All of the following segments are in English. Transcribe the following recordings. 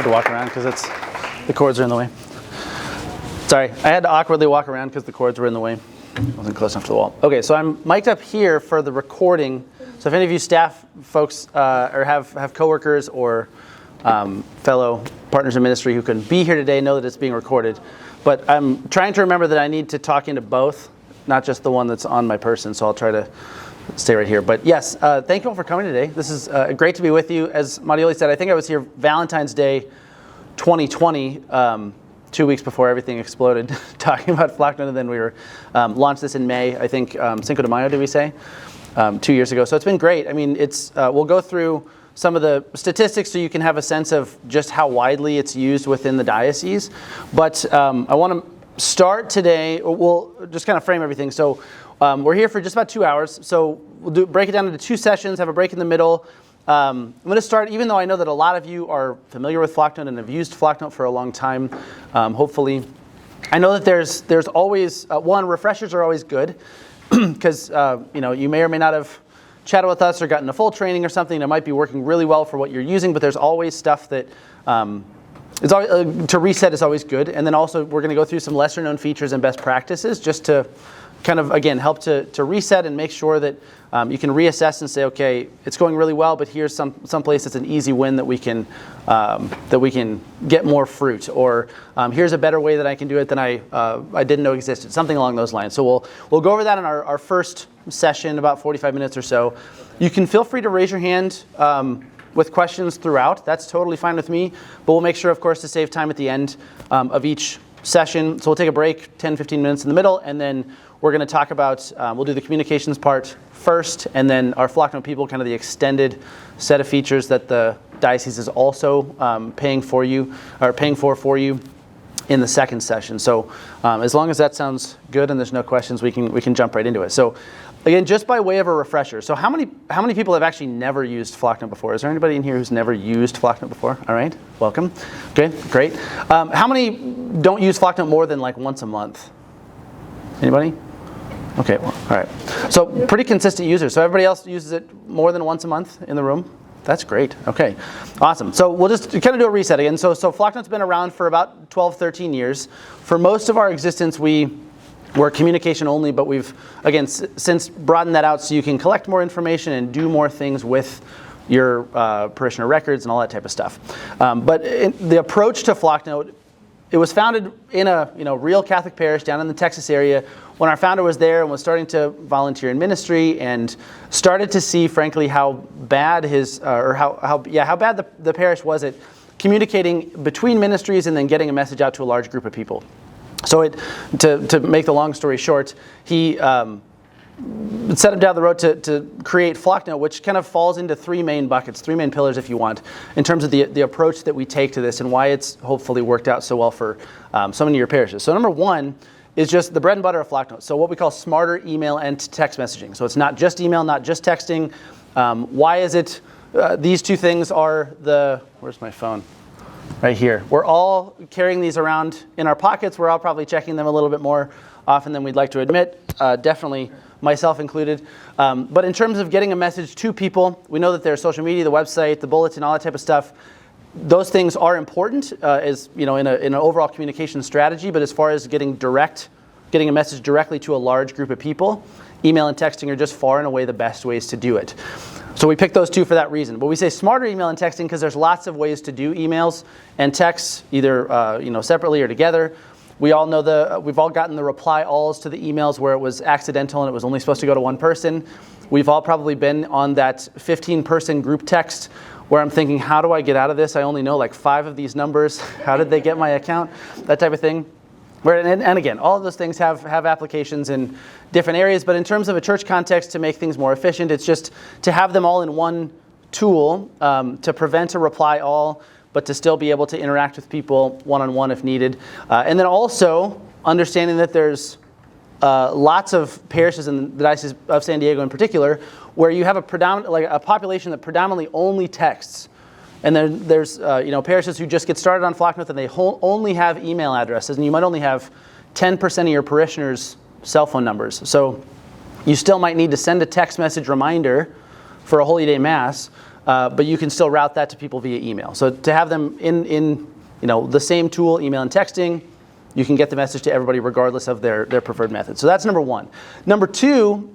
to walk around because the cords are in the way. Sorry, I had to awkwardly walk around because the cords were in the way. I wasn't close enough to the wall. Okay, so I'm mic'd up here for the recording. So if any of you staff folks or have coworkers or fellow partners in ministry who can be here today, know that it's being recorded. But I'm trying to remember that I need to talk into both, not just the one that's on my person. So I'll try to stay right here. But yes, thank you all for coming today. This is great to be with you. As Marioli said, I think I was here Valentine's Day 2020, 2 weeks before everything exploded, talking about Flocknote, and then we were launched this in May, I think Cinco de Mayo, did we say? 2 years ago. So it's been great. I mean, we'll go through some of the statistics so you can have a sense of just how widely it's used within the diocese. But I want to start today, we'll just kind of frame everything. So we're here for just about 2 hours. So we'll break it down into 2 sessions, have a break in the middle. I'm going to start, even though I know that a lot of you are familiar with Flocknote and have used Flocknote for a long time, hopefully. I know that there's always, refreshers are always good, because you may or may not have chatted with us or gotten a full training or something that might be working really well for what you're using, but there's always stuff that is always, to reset is always good. And then also we're going to go through some lesser known features and best practices just to kind of, again, help to reset and make sure that you can reassess and say, okay, it's going really well, but here's some place that's an easy win that we can get more fruit, or here's a better way that I can do it than I didn't know existed, something along those lines. So we'll go over that in our first session, about 45 minutes or so. You can feel free to raise your hand with questions throughout. That's totally fine with me, but we'll make sure, of course, to save time at the end of each session. So we'll take a break, 10, 15 minutes in the middle, and then we're going to talk about, we'll do the communications part first, and then our Flocknote people, kind of the extended set of features that the diocese is also paying for you in the second session. So as long as that sounds good and there's no questions, we can jump right into it. So again, just by way of a refresher, so how many people have actually never used Flocknote before? Is there anybody in here who's never used Flocknote before? All right, welcome. Okay, great. How many don't use Flocknote more than like once a month? Anybody? Okay, well, all right. So pretty consistent users. So everybody else uses it more than once a month in the room? That's great. Okay, awesome. So we'll just kind of do a reset again. So Flocknote's been around for about 12, 13 years. For most of our existence, we were communication only, but we've, again, since broadened that out so you can collect more information and do more things with your parishioner records and all that type of stuff. But the approach to Flocknote, it was founded in a real Catholic parish down in the Texas area when our founder was there and was starting to volunteer in ministry and started to see, frankly, how bad how bad the parish was at communicating between ministries and then getting a message out to a large group of people. So to make the long story short, he set him down the road to create Flocknote, which kind of falls into 3 main buckets, 3 main pillars, if you want, in terms of the approach that we take to this and why it's hopefully worked out so well for so many of your parishes. So number 1 is just the bread and butter of Flocknote. So what we call smarter email and text messaging. So it's not just email, not just texting. Why is it? These 2 things are where's my phone? Right here. We're all carrying these around in our pockets. We're all probably checking them a little bit more often than we'd like to admit, definitely myself included. But in terms of getting a message to people, we know that there's social media, the website, the bulletin, all that type of stuff. Those things are important as in an overall communication strategy. But as far as getting a message directly to a large group of people, email and texting are just far and away the best ways to do it. So we picked those 2 for that reason. But we say smarter email and texting because there's lots of ways to do emails and texts, either separately or together. We all know we've all gotten the reply alls to the emails where it was accidental and it was only supposed to go to one person. We've all probably been on that 15-person group text where I'm thinking, how do I get out of this? I only know like 5 of these numbers. How did they get my account? That type of thing. And again, all of those things have applications in different areas, but in terms of a church context, to make things more efficient, it's just to have them all in one tool to prevent a reply all, but to still be able to interact with people one-on-one if needed. And then also understanding that there's lots of parishes in the Diocese of San Diego in particular, where you have a population that predominantly only texts. And then there's parishes who just get started on Flocknote and they only have email addresses, and you might only have 10% of your parishioners' cell phone numbers. So you still might need to send a text message reminder for a Holy Day Mass, but you can still route that to people via email. So to have them in the same tool, email and texting, you can get the message to everybody regardless of their preferred method. So that's number one. Number two,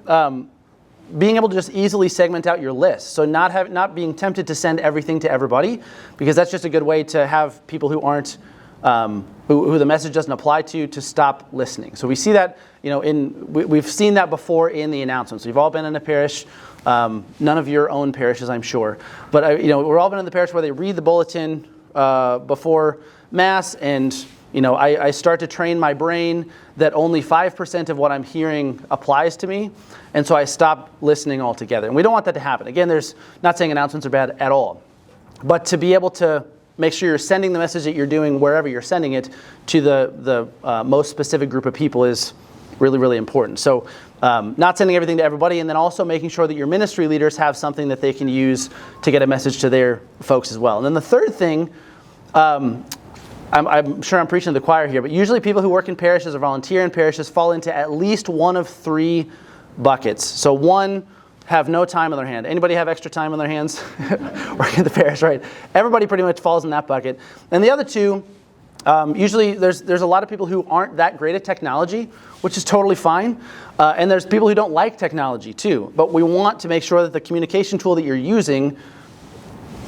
being able to just easily segment out your list. So not being tempted to send everything to everybody, because that's just a good way to have people who aren't who the message doesn't apply to stop listening. So we see that, we've seen that before in the announcements. We've all been in a parish, none of your own parishes, I'm sure, but we're all been in the parish where they read the bulletin before Mass, and I start to train my brain that only 5% of what I'm hearing applies to me, and so I stop listening altogether. And we don't want that to happen. Again, there's not saying announcements are bad at all, but to be able to make sure you're sending the message that you're doing wherever you're sending it to the most specific group of people is really, really important. So not sending everything to everybody, and then also making sure that your ministry leaders have something that they can use to get a message to their folks as well. And then the third thing, I'm sure I'm preaching to the choir here, but usually people who work in parishes or volunteer in parishes fall into at least one of three buckets. So one, have no time on their hand. Anybody have extra time on their hands? Working at the parish, right? Everybody pretty much falls in that bucket. And the other two, usually there's a lot of people who aren't that great at technology, which is totally fine. And there's people who don't like technology too. But we want to make sure that the communication tool that you're using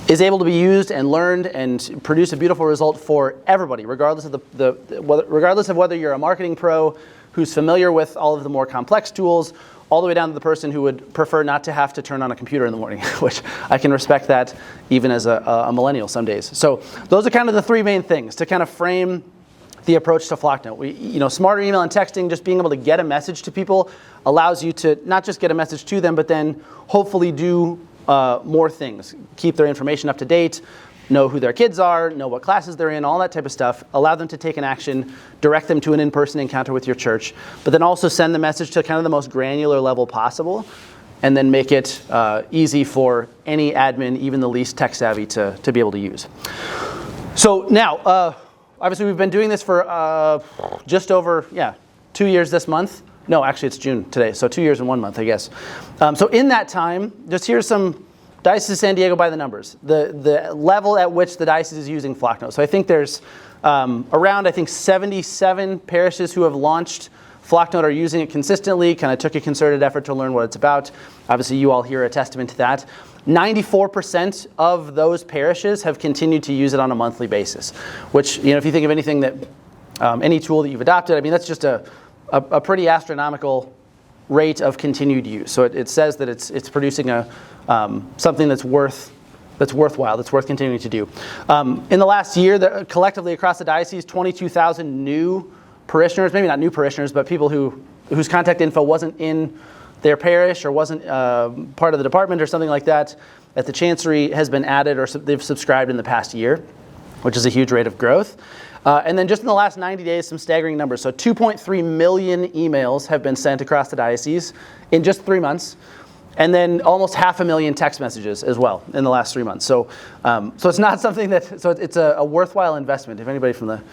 is able to be used and learned and produce a beautiful result for everybody, regardless of regardless of whether you're a marketing pro who's familiar with all of the more complex tools, all the way down to the person who would prefer not to have to turn on a computer in the morning, which I can respect that even as a millennial some days. So those are kind of the three main things to kind of frame the approach to Flocknote. Smarter email and texting, just being able to get a message to people allows you to not just get a message to them, but then hopefully do more things. Keep their information up to date, know who their kids are, know what classes they're in, all that type of stuff. Allow them to take an action, direct them to an in-person encounter with your church, but then also send the message to kind of the most granular level possible, and then make it easy for any admin, even the least tech savvy, to be able to use. So now, obviously we've been doing this for just over, 2 years this month. No, actually it's June today, so 2 years and 1 month, I guess. So in that time, just here's some Diocese of San Diego by the numbers, the level at which the diocese is using Flocknote. So I think there's around 77 parishes who have launched Flocknote, are using it consistently, kind of took a concerted effort to learn what it's about. Obviously you all here are a testament to that. 94% of those parishes have continued to use it on a monthly basis, which, if you think of anything that, any tool that you've adopted, that's just a pretty astronomical rate of continued use. So it says that it's producing something that's worthwhile, that's worth continuing to do. In the last year, collectively across the diocese, 22,000 new parishioners, maybe not new parishioners, but people whose contact info wasn't in their parish or wasn't part of the department or something like that at the chancery has been added, or they've subscribed in the past year, which is a huge rate of growth. And then just in the last 90 days, some staggering numbers. So 2.3 million emails have been sent across the diocese in just 3 months. And then almost 500,000 text messages as well in the last 3 months. So it's not something it's a worthwhile investment. If anybody from the,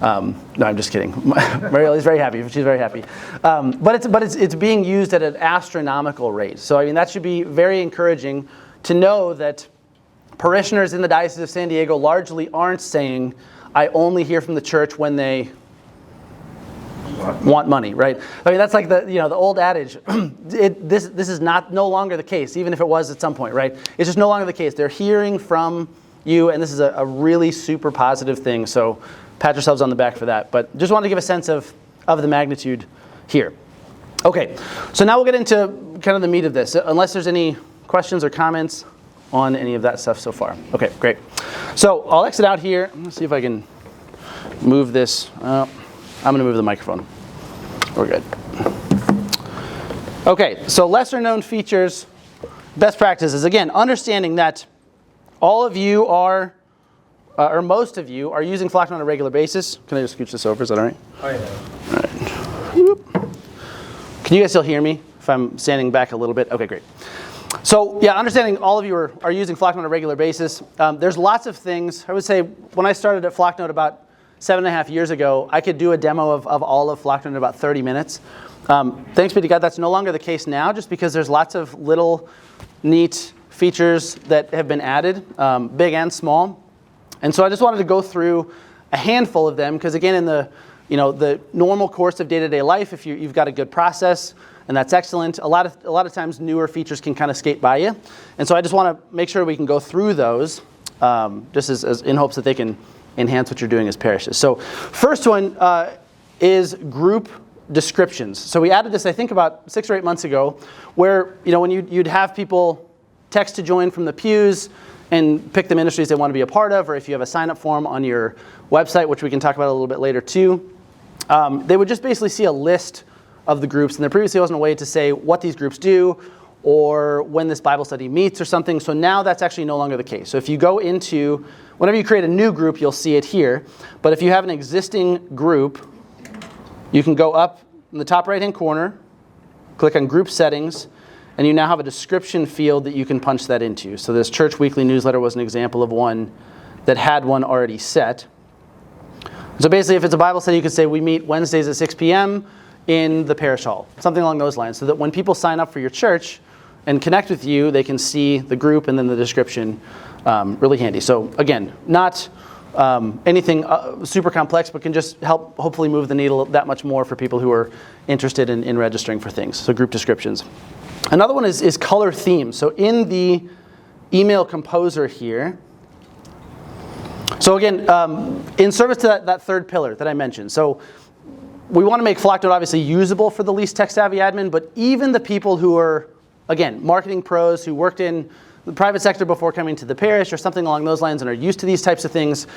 no, I'm just kidding. Mariela's very happy. She's very happy. But it's being used at an astronomical rate. So that should be very encouraging to know that parishioners in the Diocese of San Diego largely aren't saying, I only hear from the church when they want money, right? That's like the old adage. This is no longer the case, even if it was at some point, right? It's just no longer the case. They're hearing from you, and this is a really super positive thing. So pat yourselves on the back for that. But just wanted to give a sense of the magnitude here. Okay, so now we'll get into kind of the meat of this, unless there's any questions or comments on any of that stuff so far. Okay, great. So I'll exit out here. Let's see if I can move this. I'm going to move the microphone. We're good. Okay, so lesser known features, best practices. Again, understanding that all of you are, or most of you, are using Flocknote on a regular basis. Can I just scooch this over? Is that all right? Oh, yeah. All right. Whoop. Can you guys still hear me if I'm standing back a little bit? Okay, great. So yeah, understanding all of you are using Flocknote on a regular basis. There's lots of things. I would say when I started at Flocknote about 7.5 years ago, I could do a demo of all of Flocknote in about 30 minutes. Thanks be to God, that's no longer the case now, just because there's lots of little neat features that have been added, big and small. And so I just wanted to go through a handful of them, because again, in the normal course of day-to-day life, if you've got a good process, and that's excellent, a lot of times newer features can kind of skate by you. And so I just want to make sure we can go through those, just as in hopes that they can enhance what you're doing as parishes. So first one is group descriptions. So we added this, I think, about 6 or 8 months ago, where when you'd have people text to join from the pews and pick the ministries they want to be a part of, or if you have a sign-up form on your website, which we can talk about a little bit later too, they would just basically see a list of the groups, and there previously wasn't a way to say what these groups do or when this Bible study meets or something. So now that's actually no longer the case. So if you go into, whenever you create a new group, you'll see it here. But if you have an existing group, you can go up in the top right-hand corner, click on Group Settings, and you now have a description field that you can punch that into. So this church weekly newsletter was an example of one that had one already set. So basically, if it's a Bible study, you could say we meet Wednesdays at 6 p.m. in the parish hall, something along those lines, so that when people sign up for your church and connect with you, they can see the group and then the description. Really handy. So again, not anything super complex, but can just help hopefully move the needle that much more for people who are interested in registering for things. So group descriptions. Another one is color themes. So in the email composer here, so again, in service to that third pillar that I mentioned, so we want to make Flocknote obviously usable for the least tech-savvy admin, but even the people who are, again, marketing pros who worked in the private sector before coming to the parish or something along those lines and are used to these types of things,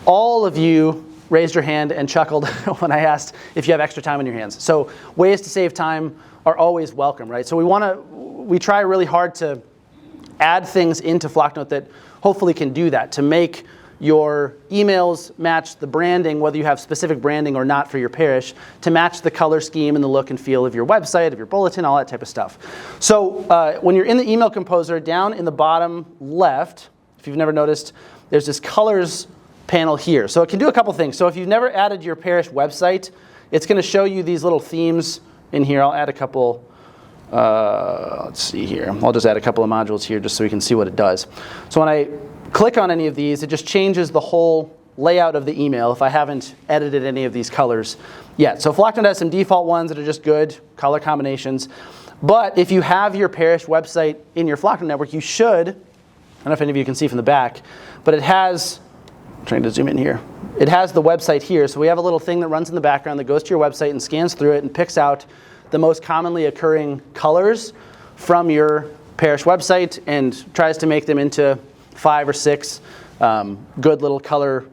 all of you raised your hand and chuckled when I asked if you have extra time on your hands. So ways to save time are always welcome, right? So we try really hard to add things into Flocknote that hopefully can do that, to make your emails match the branding, whether you have specific branding or not for your parish, to match the color scheme and the look and feel of your website, of your bulletin, all that type of stuff. So when you're in the email composer, down in the bottom left, if you've never noticed, there's this colors panel here. So it can do a couple things. So if you've never added your parish website, it's going to show you these little themes in here. I'll add a couple. Let's see here. I'll just add a couple of modules here just so we can see what it does. So when I click on any of these, it just changes the whole layout of the email if I haven't edited any of these colors yet. So Flocknote has some default ones that are just good color combinations. But if you have your parish website in your Flocknote network, you should, I don't know if any of you can see from the back, but it has, I'm trying to zoom in here, it has the website here. So we have a little thing that runs in the background that goes to your website and scans through it and picks out the most commonly occurring colors from your parish website and tries to make them into 5 or 6 good little color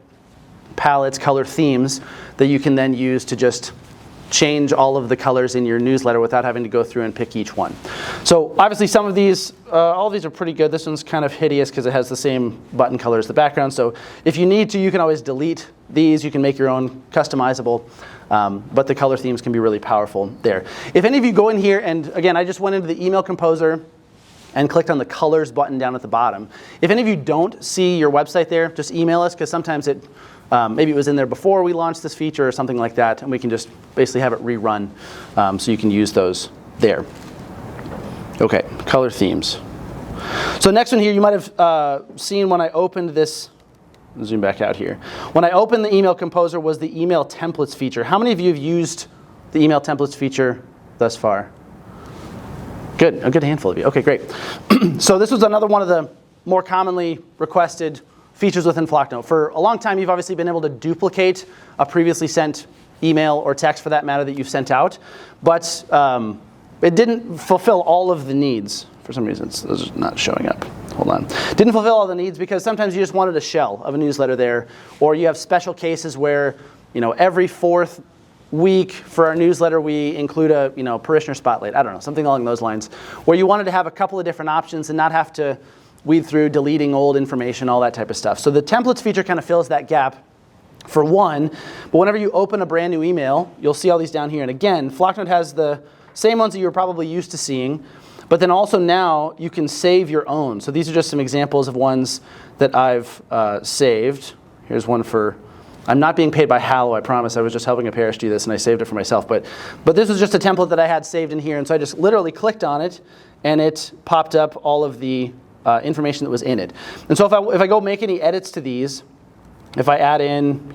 palettes, color themes that you can then use to just change all of the colors in your newsletter without having to go through and pick each one. So obviously some of these, all of these are pretty good. This one's kind of hideous because it has the same button color as the background. So if you need to, you can always delete these. You can make your own customizable, but the color themes can be really powerful there. If any of you go in here, and again, I just went into the email composer and clicked on the colors button down at the bottom. If any of you don't see your website there, just email us, because sometimes it maybe it was in there before we launched this feature or something like that, and we can just basically have it rerun so you can use those there. Okay, color themes. So next one here, you might have seen when I opened this, zoom back out here. When I opened the email composer was the email templates feature. How many of you have used the email templates feature thus far? Good, a good handful of you. Okay, great. So this was another one of the more commonly requested features within Flocknote. For a long time, you've obviously been able to duplicate a previously sent email or text, for that matter, that you've sent out, but it didn't fulfill all of the needs. For some reason, it's not showing up. Hold on. Didn't fulfill all the needs because sometimes you just wanted a shell of a newsletter there, or you have special cases where, every 4th week for our newsletter we include a parishioner spotlight, I don't know, something along those lines, where you wanted to have a couple of different options and not have to weed through deleting old information, all that type of stuff. So the templates feature kind of fills that gap for one, but whenever you open a brand new email, you'll see all these down here. And again, Flocknote has the same ones that you were probably used to seeing, but then also now you can save your own. So these are just some examples of ones that I've saved. Here's one for, I'm not being paid by Hallow, I promise. I was just helping a parish do this and I saved it for myself. But this was just a template that I had saved in here, and so I just literally clicked on it and it popped up all of the information that was in it. And so if I go make any edits to these, if I add in,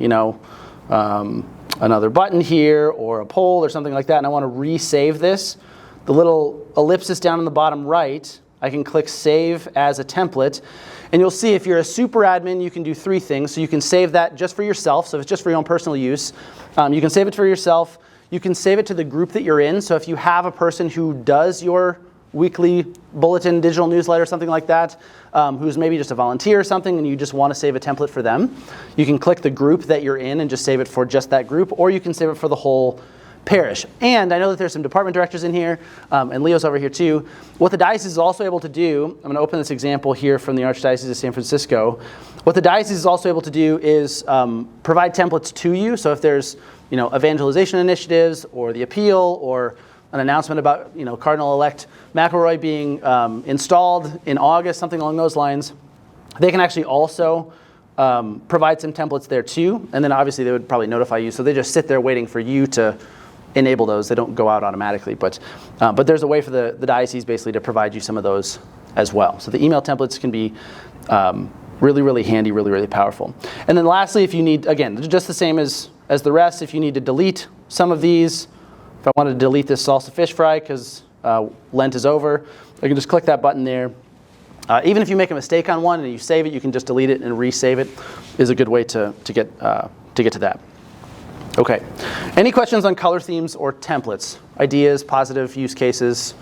another button here or a poll or something like that, and I want to resave this, the little ellipsis down in the bottom right, I can click Save as a Template. And you'll see if you're a super admin, you can do 3 things. So you can save that just for yourself. So if it's just for your own personal use, you can save it for yourself. You can save it to the group that you're in. So if you have a person who does your weekly bulletin, digital newsletter, something like that, who's maybe just a volunteer or something, and you just want to save a template for them, you can click the group that you're in and just save it for just that group, or you can save it for the whole parish. And I know that there's some department directors in here, and Leo's over here too. What the diocese is also able to do, I'm going to open this example here from the Archdiocese of San Francisco. What the diocese is also able to do is provide templates to you. So if there's evangelization initiatives or the appeal or an announcement about Cardinal-elect McElroy being installed in August, something along those lines, they can actually also provide some templates there too. And then obviously they would probably notify you. So they just sit there waiting for you to enable those. They don't go out automatically. But there's a way for the diocese basically to provide you some of those as well. So the email templates can be really, really handy, really, really powerful. And then lastly, if you need, again, just the same as the rest, if you need to delete some of these, if I wanted to delete this salsa fish fry because Lent is over, I can just click that button there. Even if you make a mistake on one and you save it, you can just delete it and resave it. Is a good way to get to that. Okay. Any questions on color themes or templates? Ideas, positive use cases?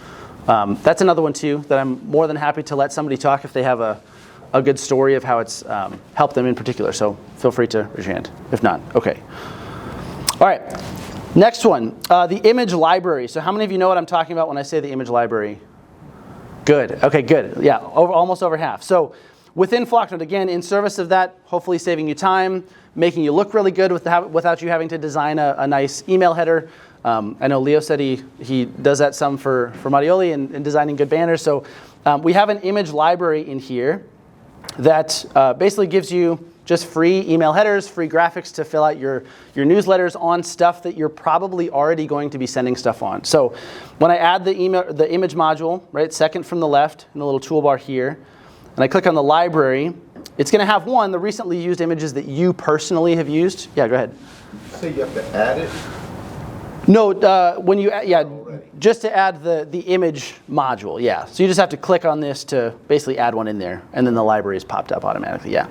That's another one too that I'm more than happy to let somebody talk if they have a good story of how it's helped them in particular. So feel free to raise your hand. If not, okay. All right. Next one, the image library. So how many of you know what I'm talking about when I say the image library? Good. Okay, good. Yeah, almost over half. So within Flocknote, again, in service of that, hopefully saving you time, making you look really good without you having to design a nice email header. I know Leo said he does that some for Marioli and designing good banners. So we have an image library in here that basically gives you just free email headers, free graphics to fill out your newsletters on stuff that you're probably already going to be sending stuff on. So when I add the image module, right, second from the left in the little toolbar here, and I click on the library, it's going to have the recently used images that you personally have used. Yeah, go ahead. So you have to add it? No, when you just to add the image module, yeah. So you just have to click on this to basically add one in there, and then the library is popped up automatically, yeah.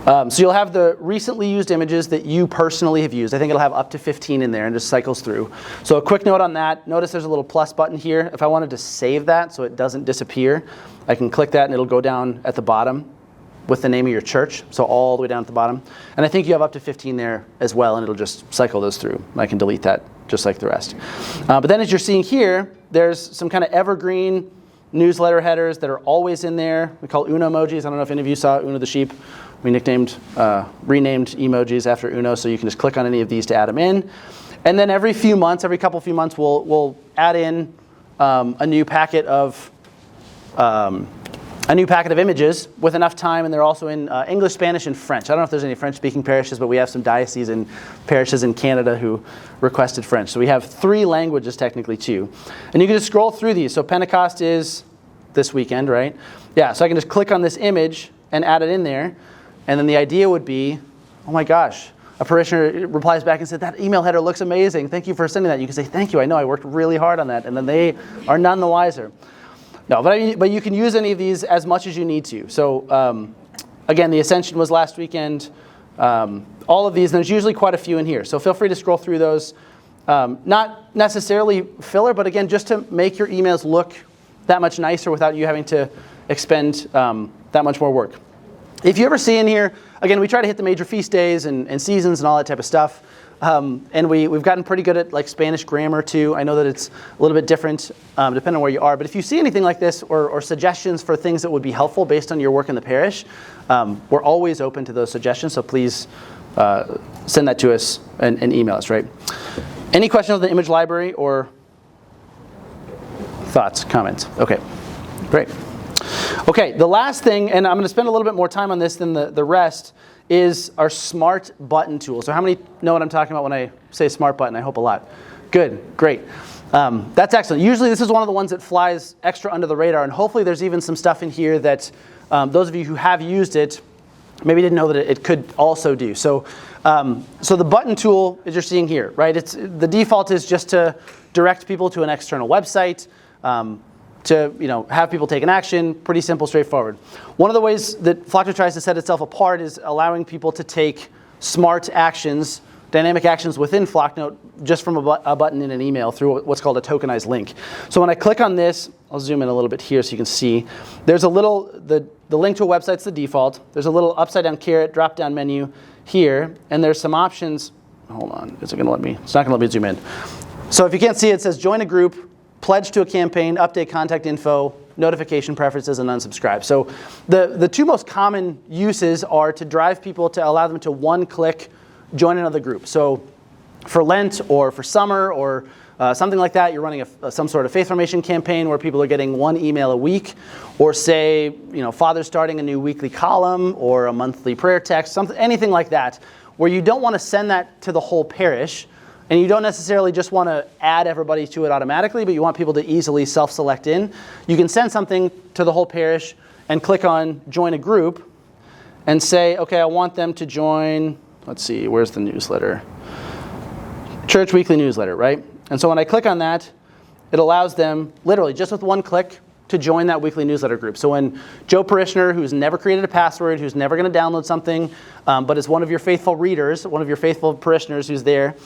So you'll have the recently used images that you personally have used. I think it'll have up to 15 in there and just cycles through. So a quick note on that. Notice there's a little plus button here. If I wanted to save that so it doesn't disappear, I can click that and it'll go down at the bottom with the name of your church. So all the way down at the bottom. And I think you have up to 15 there as well, and it'll just cycle those through. I can delete that just like the rest. But then as you're seeing here, there's some kind of evergreen newsletter headers that are always in there. We call Uno emojis. I don't know if any of you saw Uno the sheep. We renamed emojis after Uno, so you can just click on any of these to add them in. And then every few months, we'll add in a new packet of images with enough time, and they're also in English, Spanish, and French. I don't know if there's any French-speaking parishes, but we have some dioceses and parishes in Canada who requested French. So we have 3 languages technically too. And you can just scroll through these. So Pentecost is this weekend, right? Yeah, so I can just click on this image and add it in there. And then the idea would be, oh my gosh, a parishioner replies back and said, that email header looks amazing. Thank you for sending that. You can say, thank you. I know I worked really hard on that. And then they are none the wiser. No, but you can use any of these as much as you need to. So again, the Ascension was last weekend. All of these, and there's usually quite a few in here. So feel free to scroll through those. Not necessarily filler, but again, just to make your emails look that much nicer without you having to expend that much more work. If you ever see in here, again, we try to hit the major feast days and seasons and all that type of stuff. And we've gotten pretty good at like Spanish grammar too. I know that it's a little bit different depending on where you are. But if you see anything like this or suggestions for things that would be helpful based on your work in the parish, we're always open to those suggestions. So please send that to us and email us, right? Any questions on the image library or thoughts, comments? Okay, great. Okay, the last thing, and I'm going to spend a little bit more time on this than the rest, is our smart button tool. So how many know what I'm talking about when I say smart button? I hope a lot. Good, great. That's excellent. Usually this is one of the ones that flies extra under the radar, and hopefully there's even some stuff in here that those of you who have used it maybe didn't know that it could also do. So the button tool, as you're seeing here, right? The default is just to direct people to an external website, to have people take an action. Pretty simple, straightforward. One of the ways that Flocknote tries to set itself apart is allowing people to take smart actions, dynamic actions within Flocknote just from a button in an email through what's called a tokenized link. So when I click on this, I'll zoom in a little bit here so you can see. There's a little, the link to a website's the default. There's a little upside down caret drop down menu here, and there's some options. Hold on, is it gonna let me? It's not gonna let me zoom in. So if you can't see it, it says join a group, pledge to a campaign, update contact info, notification preferences, and unsubscribe. So the two most common uses are to drive people to allow them to one-click join another group. So for Lent or for summer or something like that, you're running some sort of faith formation campaign where people are getting one email a week, or say, Father's starting a new weekly column or a monthly prayer text, anything like that, where you don't want to send that to the whole parish, and you don't necessarily just want to add everybody to it automatically, but you want people to easily self-select in. You can send something to the whole parish and click on join a group and say, okay, I want them to join, let's see, where's the newsletter? Church weekly newsletter, right? And so when I click on that, it allows them, literally just with one click, to join that weekly newsletter group. So when Joe Parishioner, who's never created a password, who's never going to download something, but is one of your faithful readers, one of your faithful parishioners who's there,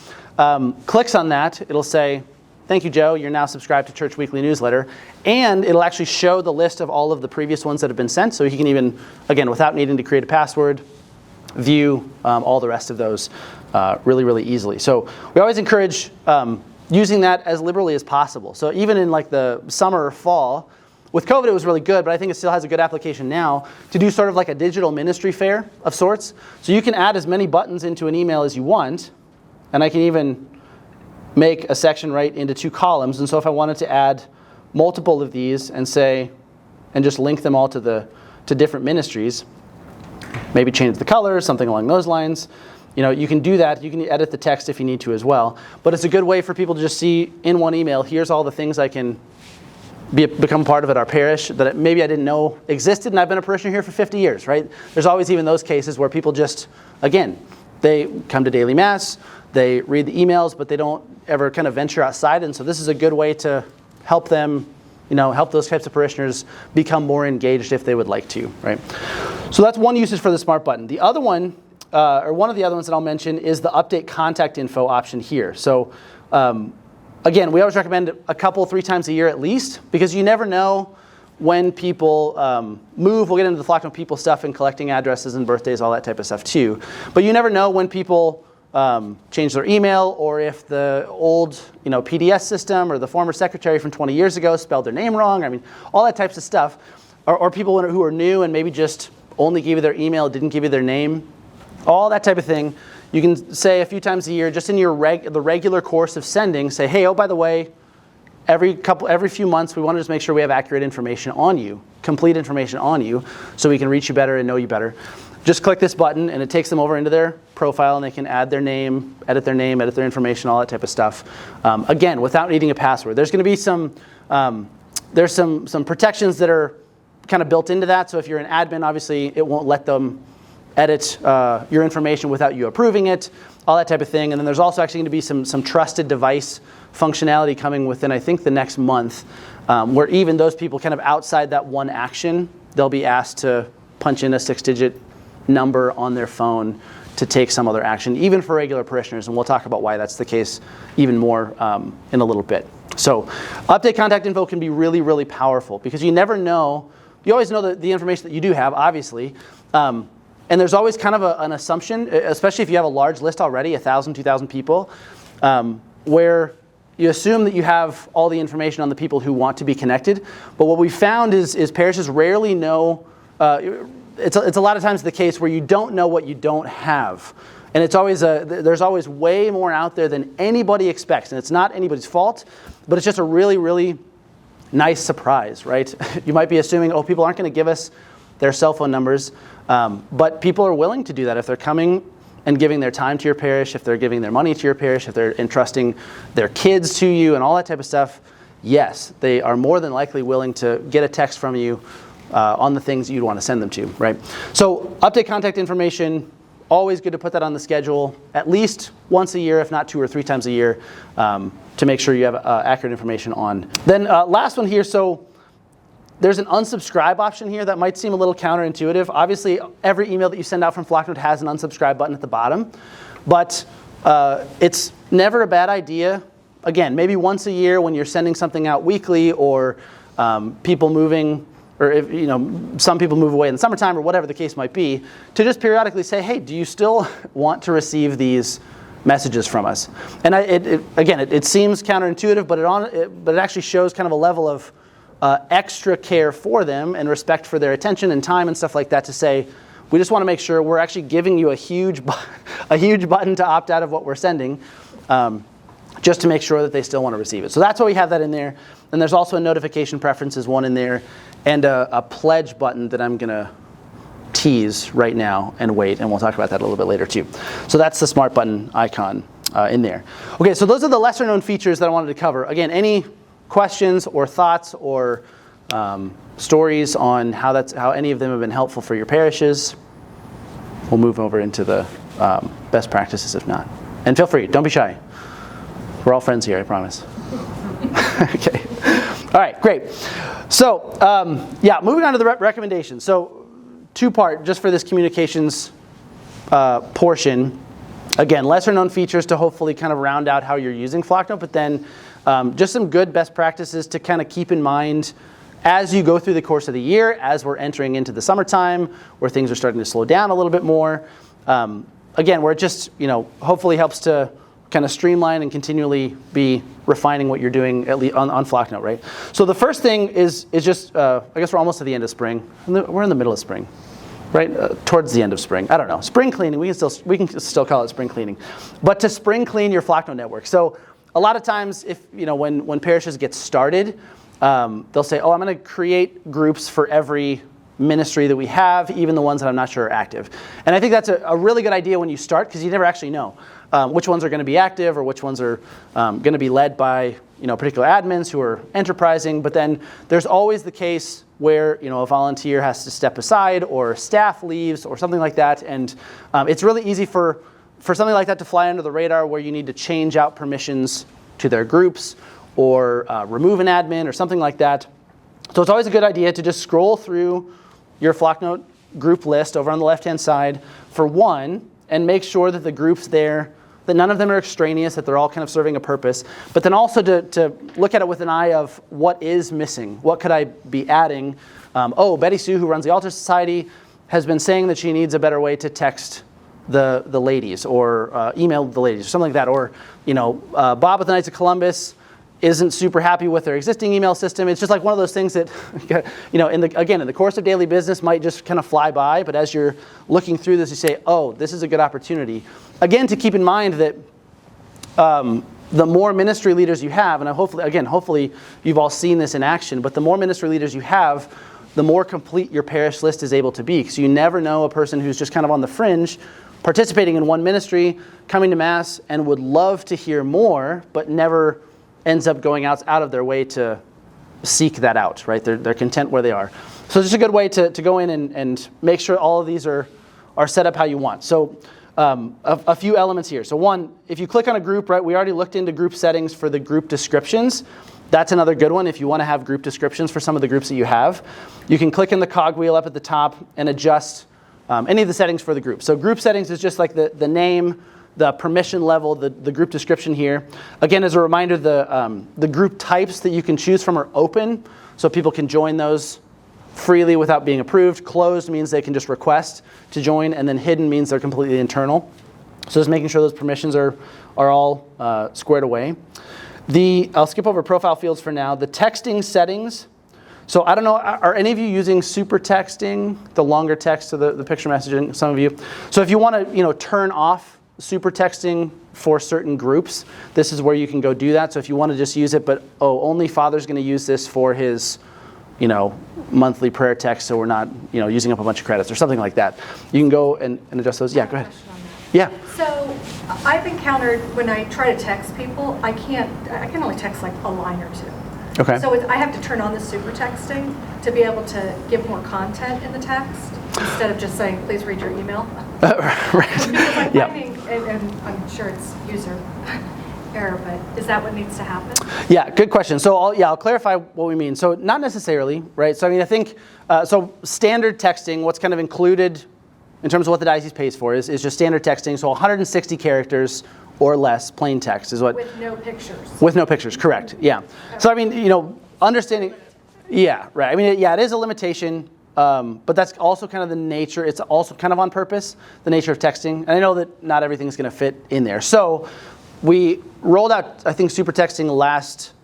clicks on that, it'll say, thank you, Joe, you're now subscribed to Church Weekly Newsletter. And it'll actually show the list of all of the previous ones that have been sent, so he can even, again, without needing to create a password, view all the rest of those really, really easily. So we always encourage using that as liberally as possible. So even in like the summer or fall, with COVID it was really good, but I think it still has a good application now to do sort of like a digital ministry fair of sorts. So you can add as many buttons into an email as you want, and I can even make a section right into 2 columns. And so if I wanted to add multiple of these and just link them all to different ministries, maybe change the color, something along those lines. You can do that. You can edit the text if you need to as well. But it's a good way for people to just see in one email, here's all the things I can become part of at our parish that maybe I didn't know existed, and I've been a parishioner here for 50 years, right? There's always even those cases where people just, again, they come to daily mass, they read the emails, but they don't ever kind of venture outside. And so this is a good way to help them, help those types of parishioners become more engaged if they would like to, right? So that's one usage for the smart button. The other one, or one of the other ones that I'll mention, is the update contact info option here. So again, we always recommend a couple, 3 times a year at least, because you never know when people move. We'll get into the Flocknote people stuff and collecting addresses and birthdays, all that type of stuff too. But you never know when people change their email, or if the old PDS system or the former secretary from 20 years ago spelled their name wrong. I mean, all that types of stuff. Or people who are new and maybe just only gave you their email, didn't give you their name. All that type of thing. You can say a few times a year, just in your the regular course of sending, say, hey, oh, by the way, every few months we want to just make sure we have accurate information on you, complete information on you, so we can reach you better and know you better. Just click this button and it takes them over into their profile, and they can add their name, edit their information, all that type of stuff. Again, without needing a password. There's going to be some protections that are kind of built into that. So if you're an admin, obviously it won't let them edit your information without you approving it, all that type of thing. And then there's also actually going to be some trusted device functionality coming within, I think, the next month, where even those people kind of outside that one action, they'll be asked to punch in a 6-digit number on their phone to take some other action, even for regular parishioners. And we'll talk about why that's the case even more in a little bit. So update contact info can be really, really powerful, because you never know. You always know the information that you do have, obviously. And there's always kind of an assumption, especially if you have a large list already, 1,000, 2,000 people, where you assume that you have all the information on the people who want to be connected. But what we found is parishes rarely know. It's a lot of times the case where you don't know what you don't have. And it's always there's always way more out there than anybody expects. And it's not anybody's fault, but it's just a really, really nice surprise, right? You might be assuming, oh, people aren't going to give us their cell phone numbers. But people are willing to do that if they're coming and giving their time to your parish, if they're giving their money to your parish, if they're entrusting their kids to you and all that type of stuff, yes, they are more than likely willing to get a text from you on the things you'd want to send them to, right? So update contact information, always good to put that on the schedule at least once a year, if not 2 or 3 times a year, to make sure you have accurate information on. Then last one here, so there's an unsubscribe option here that might seem a little counterintuitive. Obviously, every email that you send out from Flocknote has an unsubscribe button at the bottom, but it's never a bad idea. Again, maybe once a year when you're sending something out weekly, or people moving, or if, some people move away in the summertime, or whatever the case might be, to just periodically say, hey, do you still want to receive these messages from us? And it seems counterintuitive, but it actually shows kind of a level of extra care for them and respect for their attention and time and stuff like that, to say, we just want to make sure we're actually giving you a huge button to opt out of what we're sending, just to make sure that they still want to receive it. So that's why we have that in there. And there's also a notification preferences one in there, and a pledge button that I'm going to tease right now and wait, and we'll talk about that a little bit later too. So that's the smart button icon in there. Okay, so those are the lesser known features that I wanted to cover. Again, any questions or thoughts or stories on how any of them have been helpful for your parishes? We'll move over into the best practices if not. And feel free, don't be shy. We're all friends here, I promise. Okay. All right, great. So moving on to the recommendations. So 2-part, just for this communications portion. Again, lesser known features to hopefully kind of round out how you're using Flocknote, but then just some good best practices to kind of keep in mind as you go through the course of the year, as we're entering into the summertime, where things are starting to slow down a little bit more. Again, where it just hopefully helps to kind of streamline and continually be refining what you're doing at least on Flocknote, right? So the first thing is just, I guess we're almost to the end of spring. We're in the middle of spring, right? Towards the end of spring. I don't know. Spring cleaning, we can still call it spring cleaning. But to spring clean your Flocknote network. So a lot of times, if when parishes get started, they'll say, oh, I'm going to create groups for every ministry that we have, even the ones that I'm not sure are active. And I think that's a really good idea when you start, because you never actually know which ones are going to be active or which ones are going to be led by particular admins who are enterprising. But then there's always the case where a volunteer has to step aside, or staff leaves, or something like that. And it's really easy for something like that to fly under the radar, where you need to change out permissions to their groups, or remove an admin or something like that. So it's always a good idea to just scroll through your Flocknote group list over on the left-hand side for one, and make sure that the groups there, that none of them are extraneous, that they're all kind of serving a purpose. But then also to look at it with an eye of what is missing. What could I be adding? Betty Sue, who runs the Altar Society, has been saying that she needs a better way to text the ladies, or email the ladies, or something like that. Or Bob with the Knights of Columbus isn't super happy with their existing email system. It's just like one of those things that, in the course of daily business might just kind of fly by. But as you're looking through this, you say, oh, this is a good opportunity. Again, to keep in mind that the more ministry leaders you have, and hopefully you've all seen this in action, but the more ministry leaders you have, the more complete your parish list is able to be. Because you never know a person who's just kind of on the fringe, participating in one ministry, coming to Mass, and would love to hear more, but never ends up going out of their way to seek that out, right? They're content where they are. So it's just a good way to go in and make sure all of these are set up how you want. So a few elements here. So one, if you click on a group, right, we already looked into group settings for the group descriptions. That's another good one if you want to have group descriptions for some of the groups that you have. You can click in the cogwheel up at the top and adjust any of the settings for the group. So group settings is just like the name, the permission level, the group description here. Again, as a reminder, the group types that you can choose from are open, so people can join those freely without being approved. Closed means they can just request to join, and then hidden means they're completely internal. So just making sure those permissions are all squared away. I'll skip over profile fields for now. The texting settings. So I don't know, are any of you using super texting, the longer text to the picture messaging? Some of you. So if you want to turn off super texting for certain groups, this is where you can go do that. So if you want to just use it, but only Father's going to use this for his monthly prayer text, so we're not using up a bunch of credits or something like that, you can go and adjust those. Yeah, go ahead. Yeah. So I've encountered when I try to text people, I can only text like a line or two. Okay. So I have to turn on the super texting to be able to give more content in the text instead of just saying, please read your email. Right. Because I'm Yeah. finding, and I'm sure it's user error, but is that what needs to happen? Yeah, good question. So I'll clarify what we mean. So not necessarily, right? So I mean, I think, so standard texting, what's kind of included in terms of what the diocese pays for is just standard texting. So 160 characters or less, plain text is what. With no pictures. With no pictures, correct, yeah. So I mean, understanding, yeah, right. I mean, yeah, it is a limitation, but that's also kind of the nature, it's also kind of on purpose, the nature of texting. And I know that not everything's gonna fit in there. So we rolled out, I think, super texting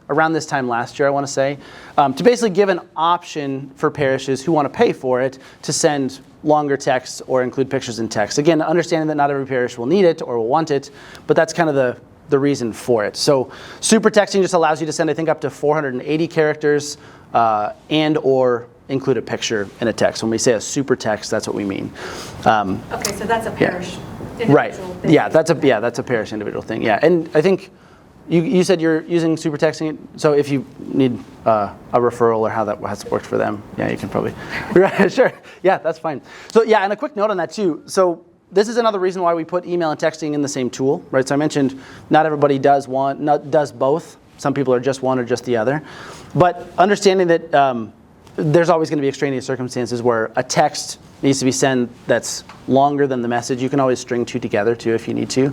around this time last year, I want to say, to basically give an option for parishes who want to pay for it to send longer texts or include pictures in text. Again, understanding that not every parish will need it or will want it, but that's kind of the reason for it. So super texting just allows you to send, I think, up to 480 characters and or include a picture in a text. When we say a super text, that's what we mean. Okay, so that's a parish individual Right. thing. Yeah, that's a parish individual thing. Yeah, and I think you said you're using super texting. So if you need a referral or how that has worked for them, yeah, you can probably. Right, sure. Yeah, that's fine. So yeah, and a quick note on that too. So this is another reason why we put email and texting in the same tool, right? So I mentioned not everybody does both. Some people are just one or just the other, but understanding that there's always going to be extraneous circumstances where a text needs to be sent that's longer than the message. You can always string two together too if you need to.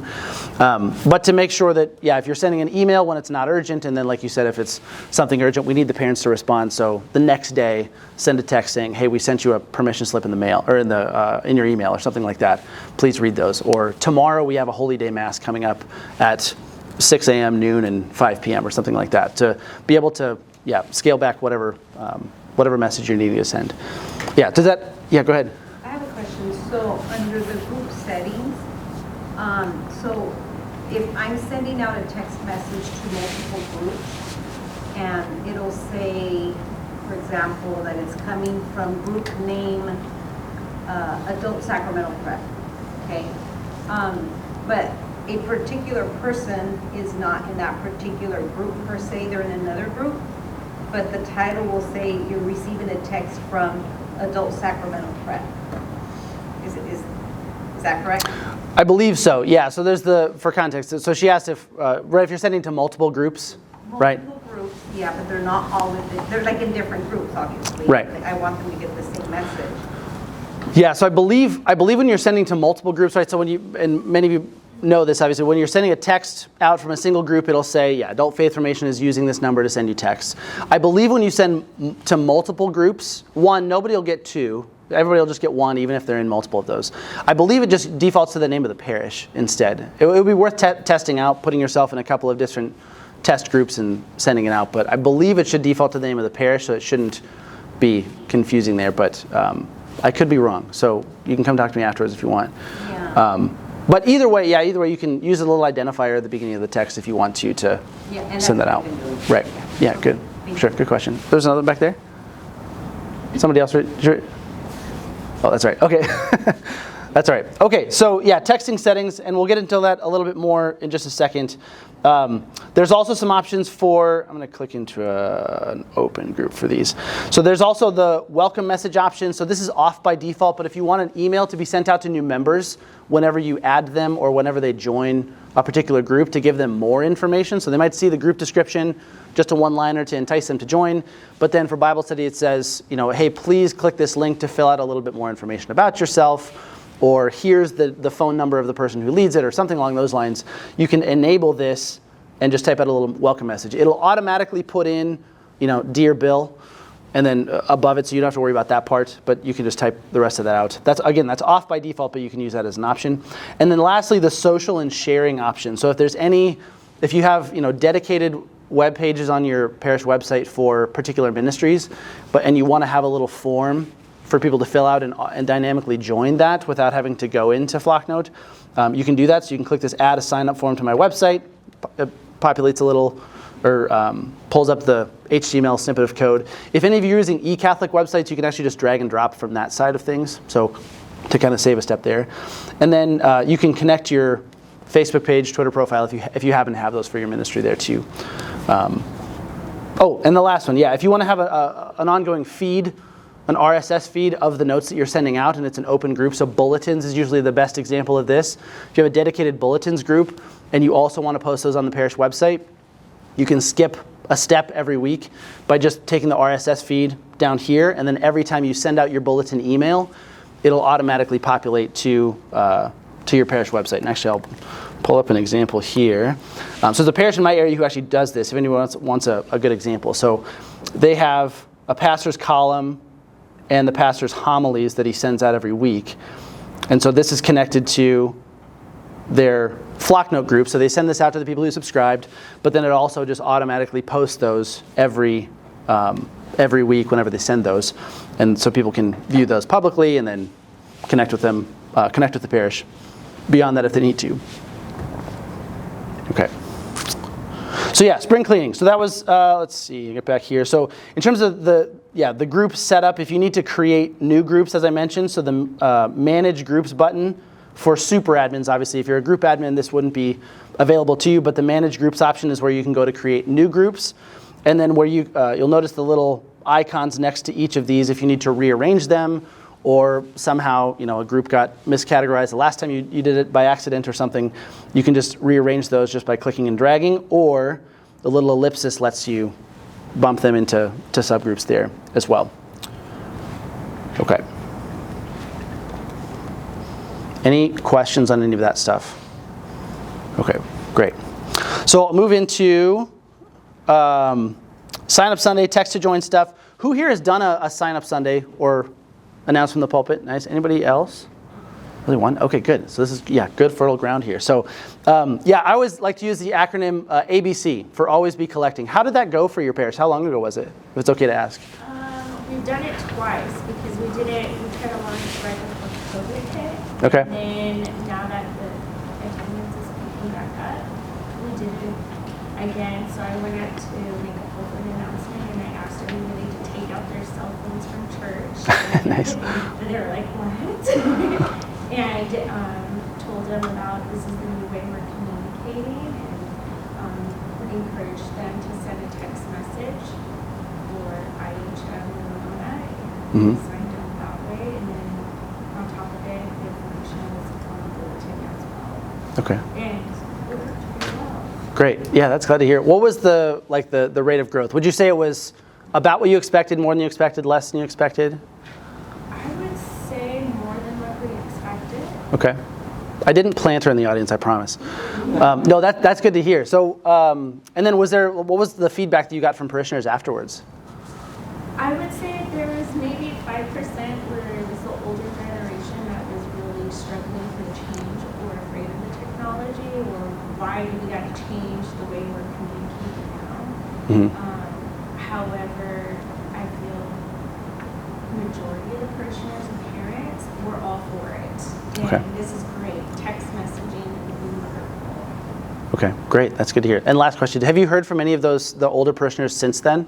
But to make sure that, yeah, if you're sending an email when it's not urgent, and then like you said, if it's something urgent, we need the parents to respond. So the next day, send a text saying, hey, we sent you a permission slip in the mail, or in your email or something like that. Please read those. Or tomorrow we have a Holy Day Mass coming up at 6 a.m., noon, and 5 p.m. or something like that, to be able to, scale back whatever message you're needing to send. Yeah, go ahead. I have a question. So under the group settings, so if I'm sending out a text message to multiple groups, and it'll say, for example, that it's coming from group name Adult Sacramental Prep, okay? But a particular person is not in that particular group per se, they're in another group, but the title will say you're receiving a text from Adult Sacramental Prep. Is that correct? I believe so, yeah. So there's for context, so she asked if you're sending to multiple groups, right? Multiple groups, yeah, but they're not all within, they're like in different groups, obviously. Right. Like I want them to get the same message. Yeah, so I believe when you're sending to multiple groups, right, so and many of you know this, obviously, when you're sending a text out from a single group, it'll say, Adult Faith Formation is using this number to send you texts. I believe when you send to multiple groups, one, nobody will get two. Everybody will just get one, even if they're in multiple of those. I believe it just defaults to the name of the parish instead. It would be worth testing out, putting yourself in a couple of different test groups and sending it out. But I believe it should default to the name of the parish, so it shouldn't be confusing there. But I could be wrong, so you can come talk to me afterwards if you want. Yeah. But either way, you can use a little identifier at the beginning of the text if you want to send that out. Right. Yeah, good. Sure, good question. There's another back there? Somebody else? Sure. Oh, that's right. Okay. That's all right. Okay, so texting settings, and we'll get into that a little bit more in just a second. There's also some options for, I'm going to click into an open group for these. So there's also the welcome message option. So this is off by default, but if you want an email to be sent out to new members whenever you add them or whenever they join a particular group, to give them more information. So they might see the group description, just a one-liner to entice them to join. But then for Bible study, it says, hey, please click this link to fill out a little bit more information about yourself. Or here's the phone number of the person who leads it, or something along those lines. You can enable this and just type out a little welcome message. It'll automatically put in, Dear Bill, and then above it, so you don't have to worry about that part, but you can just type the rest of that out. That's off by default, but you can use that as an option. And then lastly, the social and sharing option. So if you have, dedicated web pages on your parish website for particular ministries, and you want to have a little form for people to fill out and dynamically join that without having to go into Flocknote, you can do that. So you can click this add a sign up form to my website. It populates a little, or pulls up the HTML snippet of code. If any of you are using e-Catholic websites, you can actually just drag and drop from that side of things. So to kind of save a step there. And then you can connect your Facebook page, Twitter profile, if you happen to have those for your ministry there too. Oh, and the last one, yeah, if you want to have an ongoing feed, an RSS feed of the notes that you're sending out, and it's an open group, so bulletins is usually the best example of this. If you have a dedicated bulletins group and you also want to post those on the parish website, you can skip a step every week by just taking the RSS feed down here, and then every time you send out your bulletin email, it'll automatically populate to your parish website. And actually, I'll pull up an example here. So there's a parish in my area who actually does this, if anyone wants a good example. So they have a pastor's column and the pastor's homilies that he sends out every week. And so this is connected to their Flocknote group. So they send this out to the people who subscribed, but then it also just automatically posts those every week whenever they send those. And so people can view those publicly and then connect with them, connect with the parish beyond that if they need to. Okay. So yeah, spring cleaning. So that was, let's see, get back here. So in terms of the group setup, if you need to create new groups, as I mentioned, so the manage groups button for super admins, obviously, if you're a group admin, this wouldn't be available to you, but the manage groups option is where you can go to create new groups. And then where you'll notice the little icons next to each of these if you need to rearrange them, or somehow a group got miscategorized the last time you did it by accident or something, you can just rearrange those just by clicking and dragging, or the little ellipsis lets you bump them into subgroups there as well. Okay. Any questions on any of that stuff? Okay, great. So I'll move into Sign Up Sunday, text to join stuff. Who here has done a Sign Up Sunday or announced from the pulpit? Nice. Anybody else? Only one? Okay, good. So this is, good fertile ground here. So, I always like to use the acronym ABC for Always Be Collecting. How did that go for your parish? How long ago was it? If it's okay to ask. We've done it twice because we kind of launched right before COVID hit. Okay. And then now that the attendance is picking back up, we did it again. So I went out to make a pulpit announcement and I asked everybody to take out their cell phones from church. Nice. And they were like, what? And told them about this is the new way we're communicating, and would encourage them to send a text message or IHM or Ramona and signed up that way. And then on top of it, the information was on the bulletin as well. Okay. And it worked pretty well. Great. Yeah, that's glad to hear. What was the rate of growth? Would you say it was about what you expected, more than you expected, less than you expected? I would say more than what we expected. Okay. I didn't plant her in the audience, I promise. No, that's good to hear. So, and then what was the feedback that you got from parishioners afterwards? I would say there was maybe 5% where it was the older generation that was really struggling for change or afraid of the technology, or why do we got to change the way we're communicating now. However, I feel majority of the parishioners and parents were all for it. And Okay. this is great. Text messaging would be wonderful. Okay, great. That's good to hear. And last question, have you heard from any of the older parishioners since then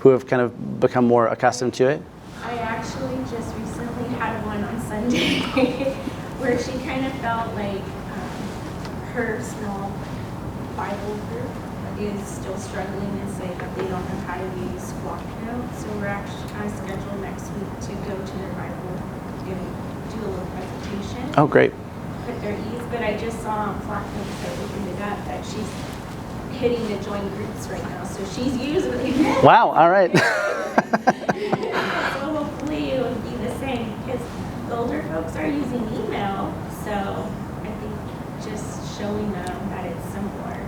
who have kind of become more accustomed to it? I actually just recently had one on Sunday where she kind of felt like her small Bible group is still struggling and say that they don't know how to use Flocknote. So we're actually on schedule next week to go to their Bible and do a little presentation. Oh, great. Put their ease. But I just saw on Flocknote that I opened it up that she's hitting the join groups right now. So she's usually Wow, all right. So hopefully it will be the same because the older folks are using email. So I think just showing them that it's similar.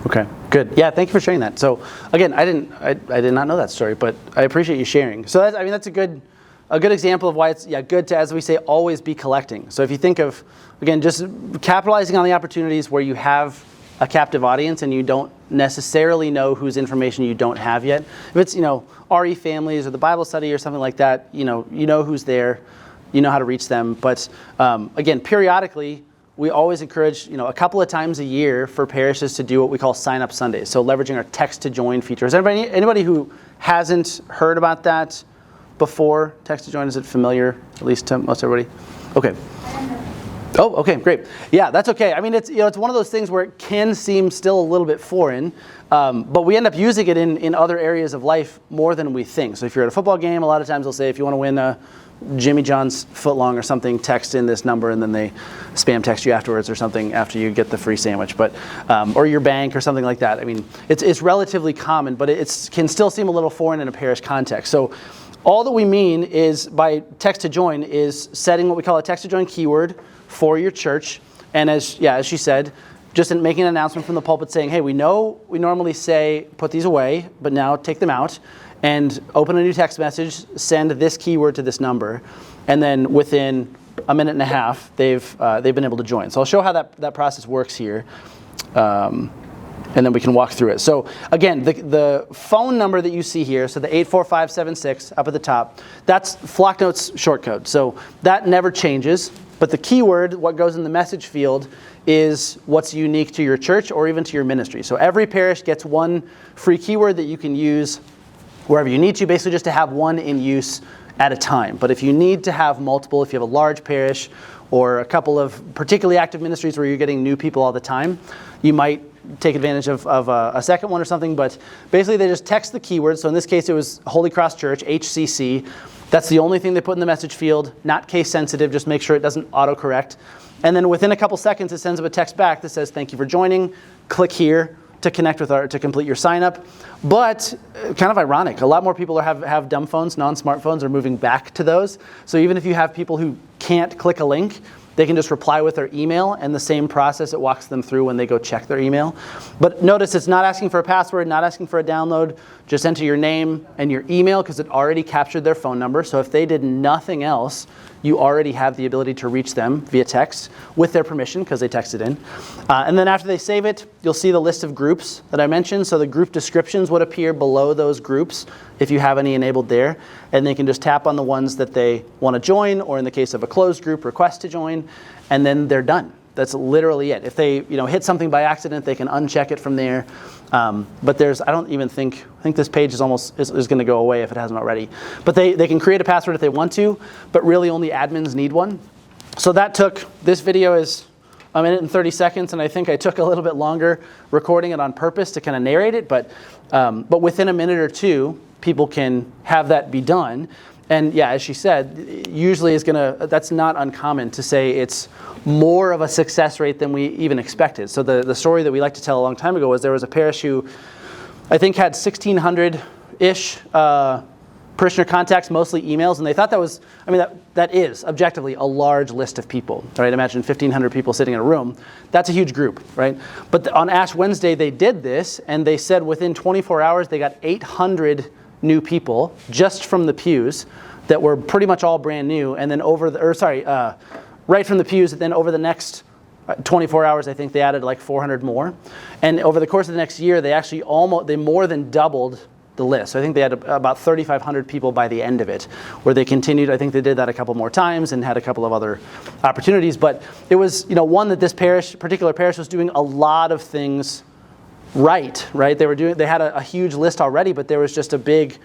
Okay, good. Yeah, thank you for sharing that. So again, I did not know that story, but I appreciate you sharing. So that's a good example of why it's good to, as we say, always be collecting. So if you think of, again, just capitalizing on the opportunities where you have a captive audience and you don't necessarily know whose information you don't have yet. If it's RE families or the Bible study or something like that, you know who's there, you know how to reach them. But again, periodically, we always encourage, a couple of times a year for parishes to do what we call Sign Up Sundays. So leveraging our text to join feature. Is anybody who hasn't heard about that before? Text to join, is it familiar, at least to most everybody? Okay. Oh, okay, great. Yeah, that's okay. I mean, it's it's one of those things where it can seem still a little bit foreign, but we end up using it in other areas of life more than we think. So if you're at a football game, a lot of times they'll say, if you want to win a Jimmy John's footlong or something, text in this number, and then they spam text you afterwards or something after you get the free sandwich, but or your bank or something like that. I mean, it's relatively common, but it can still seem a little foreign in a parish context. So all that we mean is by text to join is setting what we call a text to join keyword for your church, and as she said, just in making an announcement from the pulpit saying, hey, we know we normally say put these away, but now take them out, and open a new text message, send this keyword to this number, and then within a minute and a half, they've been able to join. So I'll show how that process works here, and then we can walk through it. So again, the phone number that you see here, so the 84576 up at the top, that's Flocknote's shortcode. So that never changes. But the keyword, what goes in the message field, is what's unique to your church or even to your ministry. So every parish gets one free keyword that you can use wherever you need to, basically just to have one in use at a time. But if you need to have multiple, if you have a large parish or a couple of particularly active ministries where you're getting new people all the time, you might take advantage of a second one or something. But basically they just text the keyword. So in this case it was Holy Cross Church, HCC. That's the only thing they put in the message field, not case sensitive, just make sure it doesn't autocorrect. And then within a couple seconds, it sends up a text back that says, thank you for joining, click here to connect to complete your sign up. But kind of ironic, a lot more people have dumb phones, non-smartphones are moving back to those. So even if you have people who can't click a link, they can just reply with their email, and the same process it walks them through when they go check their email. But notice it's not asking for a password, not asking for a download. Just enter your name and your email because it already captured their phone number. So if they did nothing else, you already have the ability to reach them via text with their permission because they texted in. And then after they save it, you'll see the list of groups that I mentioned. So the group descriptions would appear below those groups if you have any enabled there. And they can just tap on the ones that they want to join, or in the case of a closed group, request to join, and then they're done. That's literally it. If they hit something by accident, they can uncheck it from there. But I don't even think this page is going to go away if it hasn't already. But they can create a password if they want to, but really only admins need one. So this video is a minute and 30 seconds, and I think I took a little bit longer recording it on purpose to kind of narrate it, but within a minute or two, people can have that be done. And yeah, as she said, usually that's not uncommon to say it's more of a success rate than we even expected. So the story that we like to tell a long time ago was there was a parish who I think had 1,600-ish parishioner contacts, mostly emails, and they thought that is objectively a large list of people, right? Imagine 1,500 people sitting in a room. That's a huge group, right? But on Ash Wednesday, they did this, and they said within 24 hours, they got 800 new people just from the pews that were pretty much all brand new, and then right from the pews, and then over the next 24 hours, I think they added like 400 more. And over the course of the next year, they more than doubled the list. So I think they had about 3,500 people by the end of it, where they continued. I think they did that a couple more times and had a couple of other opportunities. But it was, one that this particular parish was doing a lot of things right? They had a huge list already, but there was just a big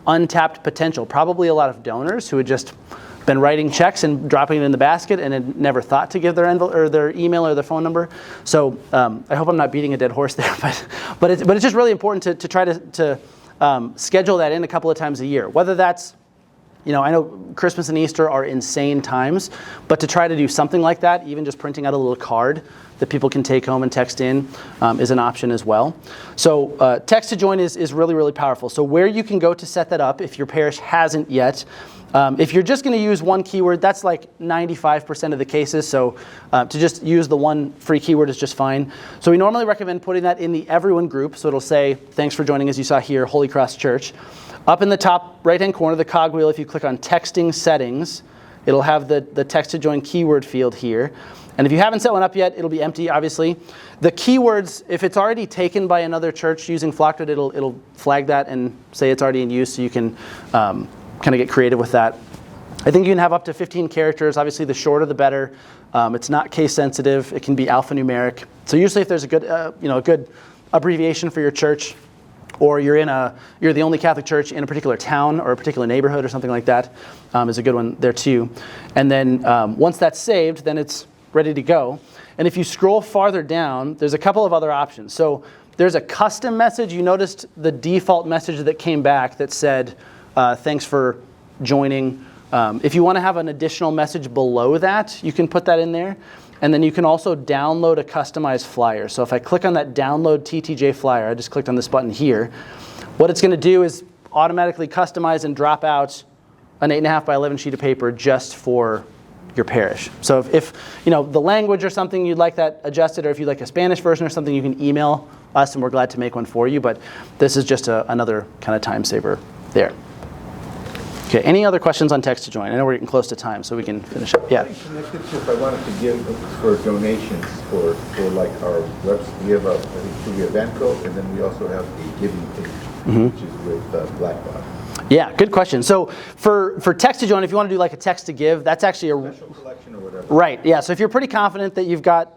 untapped potential. Probably a lot of donors who had just been writing checks and dropping it in the basket and had never thought to give their envelope or their email or their phone number. So I hope I'm not beating a dead horse there, but it's just really important to try to schedule that in a couple of times a year. Whether that's, I know Christmas and Easter are insane times, but to try to do something like that, even just printing out a little card that people can take home and text in is an option as well. So text to join is really, really powerful. So where you can go to set that up if your parish hasn't yet, if you're just going to use one keyword, that's like 95% of the cases. So to just use the one free keyword is just fine. So we normally recommend putting that in the everyone group. So it'll say, thanks for joining, as you saw here, Holy Cross Church. Up in the top right-hand corner, the cogwheel, if you click on texting settings, it'll have the text to join keyword field here. And if you haven't set one up yet, it'll be empty, obviously. The keywords, if it's already taken by another church using Flocknote, it'll flag that and say it's already in use, so you can kind of get creative with that. I think you can have up to 15 characters. Obviously, the shorter the better. It's not case sensitive. It can be alphanumeric. So usually, if there's a good abbreviation for your church, or you're the only Catholic church in a particular town or a particular neighborhood or something like that, is a good one there too. And then once that's saved, then it's ready to go. And if you scroll farther down, there's a couple of other options. So there's a custom message. You noticed the default message that came back that said, thanks for joining. If you want to have an additional message below that, you can put that in there. And then you can also download a customized flyer. So if I click on that download TTJ flyer, I just clicked on this button here, what it's going to do is automatically customize and drop out an 8.5 by 11 sheet of paper just for your parish. So if the language or something you'd like that adjusted, or if you'd like a Spanish version or something, you can email us and we're glad to make one for you. But this is just another kind of time saver there. Okay, any other questions on text to join? I know we're getting close to time, so we can finish up. Yeah. Connected to if I wanted to give for donations for like our website, we have I think we have Eventbrite, and then we also have the giving page, which is with Blackbot. Yeah, good question. So for text to join, if you want to do like a text to give, that's actually a Special collection or whatever. Right. Yeah. So if you're pretty confident that you've got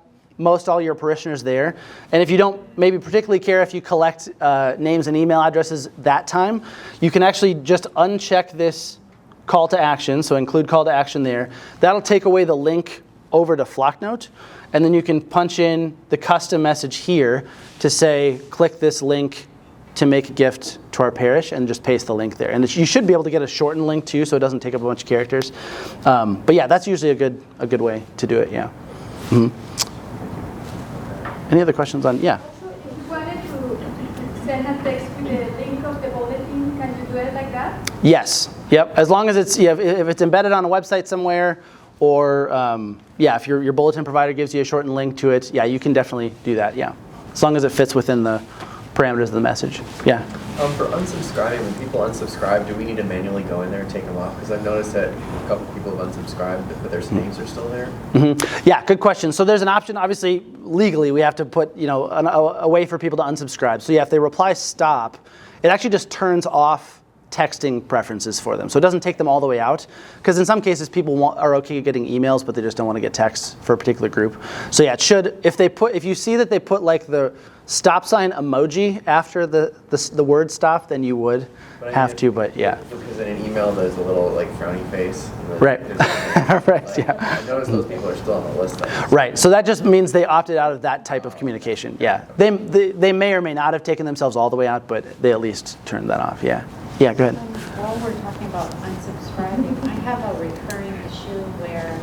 all your parishioners there, and if you don't maybe particularly care if you collect names and email addresses that time, you can actually just uncheck this call to action. So include call to action there. That'll take away the link over to Flocknote, and then you can punch in the custom message here to say, click this link to make a gift to our parish, and just paste the link there. And you should be able to get a shortened link too, so it doesn't take up a bunch of characters. But yeah, that's usually a good way to do it. Yeah. Mm-hmm. Any other questions on? Yeah. Also, if you wanted to send a text with the link of the bulletin, can you do it like that? Yes. Yep. As long as it's if it's embedded on a website somewhere, or if your bulletin provider gives you a shortened link to it, yeah, you can definitely do that. Yeah, as long as it fits within the parameters of the message. Yeah. For unsubscribing, when people unsubscribe, do we need to manually go in there and take them off? Because I've noticed that a couple people have unsubscribed, but their names are still there. Mm-hmm. Yeah, good question. So there's an option. Obviously, legally, we have to put a way for people to unsubscribe. So yeah, if they reply stop, it actually just turns off texting preferences for them. So it doesn't take them all the way out, because in some cases people are okay getting emails, but they just don't want to get texts for a particular group. So yeah, it should. If you see that they put like the stop sign emoji after the word stop, then you would have to. But yeah. Because in an email there's a little like frowny face. Right. Right. Yeah. I noticed those people are still on the list. Though. Right. So that just means they opted out of that type of communication. Yeah. They may or may not have taken themselves all the way out, but they at least turned that off. Yeah. Yeah. Go ahead. While we're talking about unsubscribing, I have a recurring issue where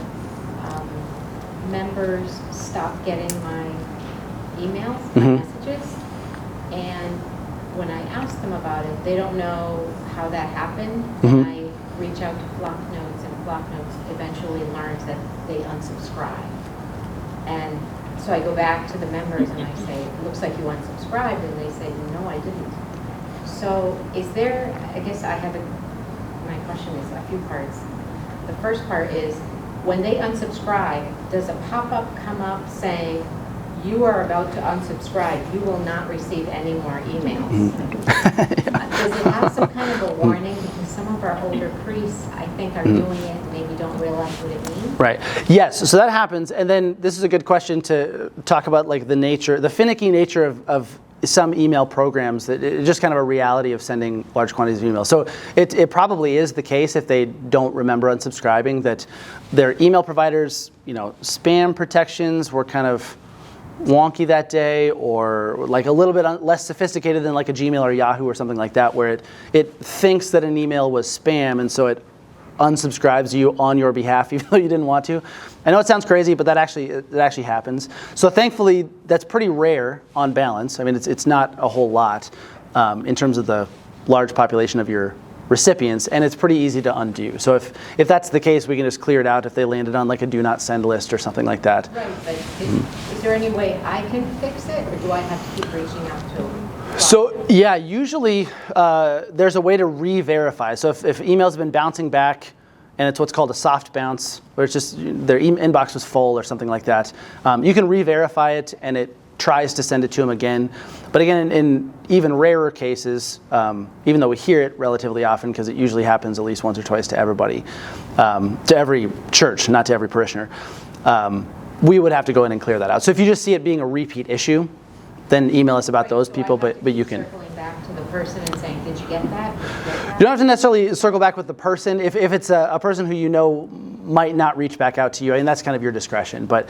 members stop getting my emails, my messages, and when I ask them about it, they don't know how that happened. And I reach out to Flocknotes, and Flocknotes eventually learns that they unsubscribe. And so I go back to the members and I say, it looks like you unsubscribed, and they say, no, I didn't. So is there, I guess my question is a few parts. The first part is, when they unsubscribe, does a pop-up come up saying, you are about to unsubscribe, you will not receive any more emails? Does it have some kind of a warning? Because some of our older priests, I think, are doing it and maybe don't realize what it means. Right. Yes. So that happens. And then this is a good question to talk about, like the finicky nature of some email programs, that it's just kind of a reality of sending large quantities of email. So it probably is the case, if they don't remember unsubscribing, that their email providers, spam protections were kind of wonky that day, or like a little bit less sophisticated than like a Gmail or Yahoo or something like that, where it thinks that an email was spam, and so it unsubscribes you on your behalf even though you didn't want to. I know it sounds crazy, but it actually happens. So thankfully, that's pretty rare on balance. I mean, it's not a whole lot in terms of the large population of your recipients, and it's pretty easy to undo. So if that's the case, we can just clear it out if they landed on like a do not send list or something like that. Right, but is there any way I can fix it, or do I have to keep reaching out to them? So yeah, usually there's a way to re-verify. So if emails have been bouncing back, and it's what's called a soft bounce, where it's just their inbox was full or something like that, you can re-verify it, and it tries to send it to them again. But again, in even rarer cases, even though we hear it relatively often, because it usually happens at least once or twice to everybody, to every church, not to every parishioner, we would have to go in and clear that out. So if you just see it being a repeat issue, then email us about those people, but you can. Circling back to the person and saying, did you get that? Did you get that? You don't have to necessarily circle back with the person. If it's a person who you know might not reach back out to you, I mean, that's kind of your discretion. But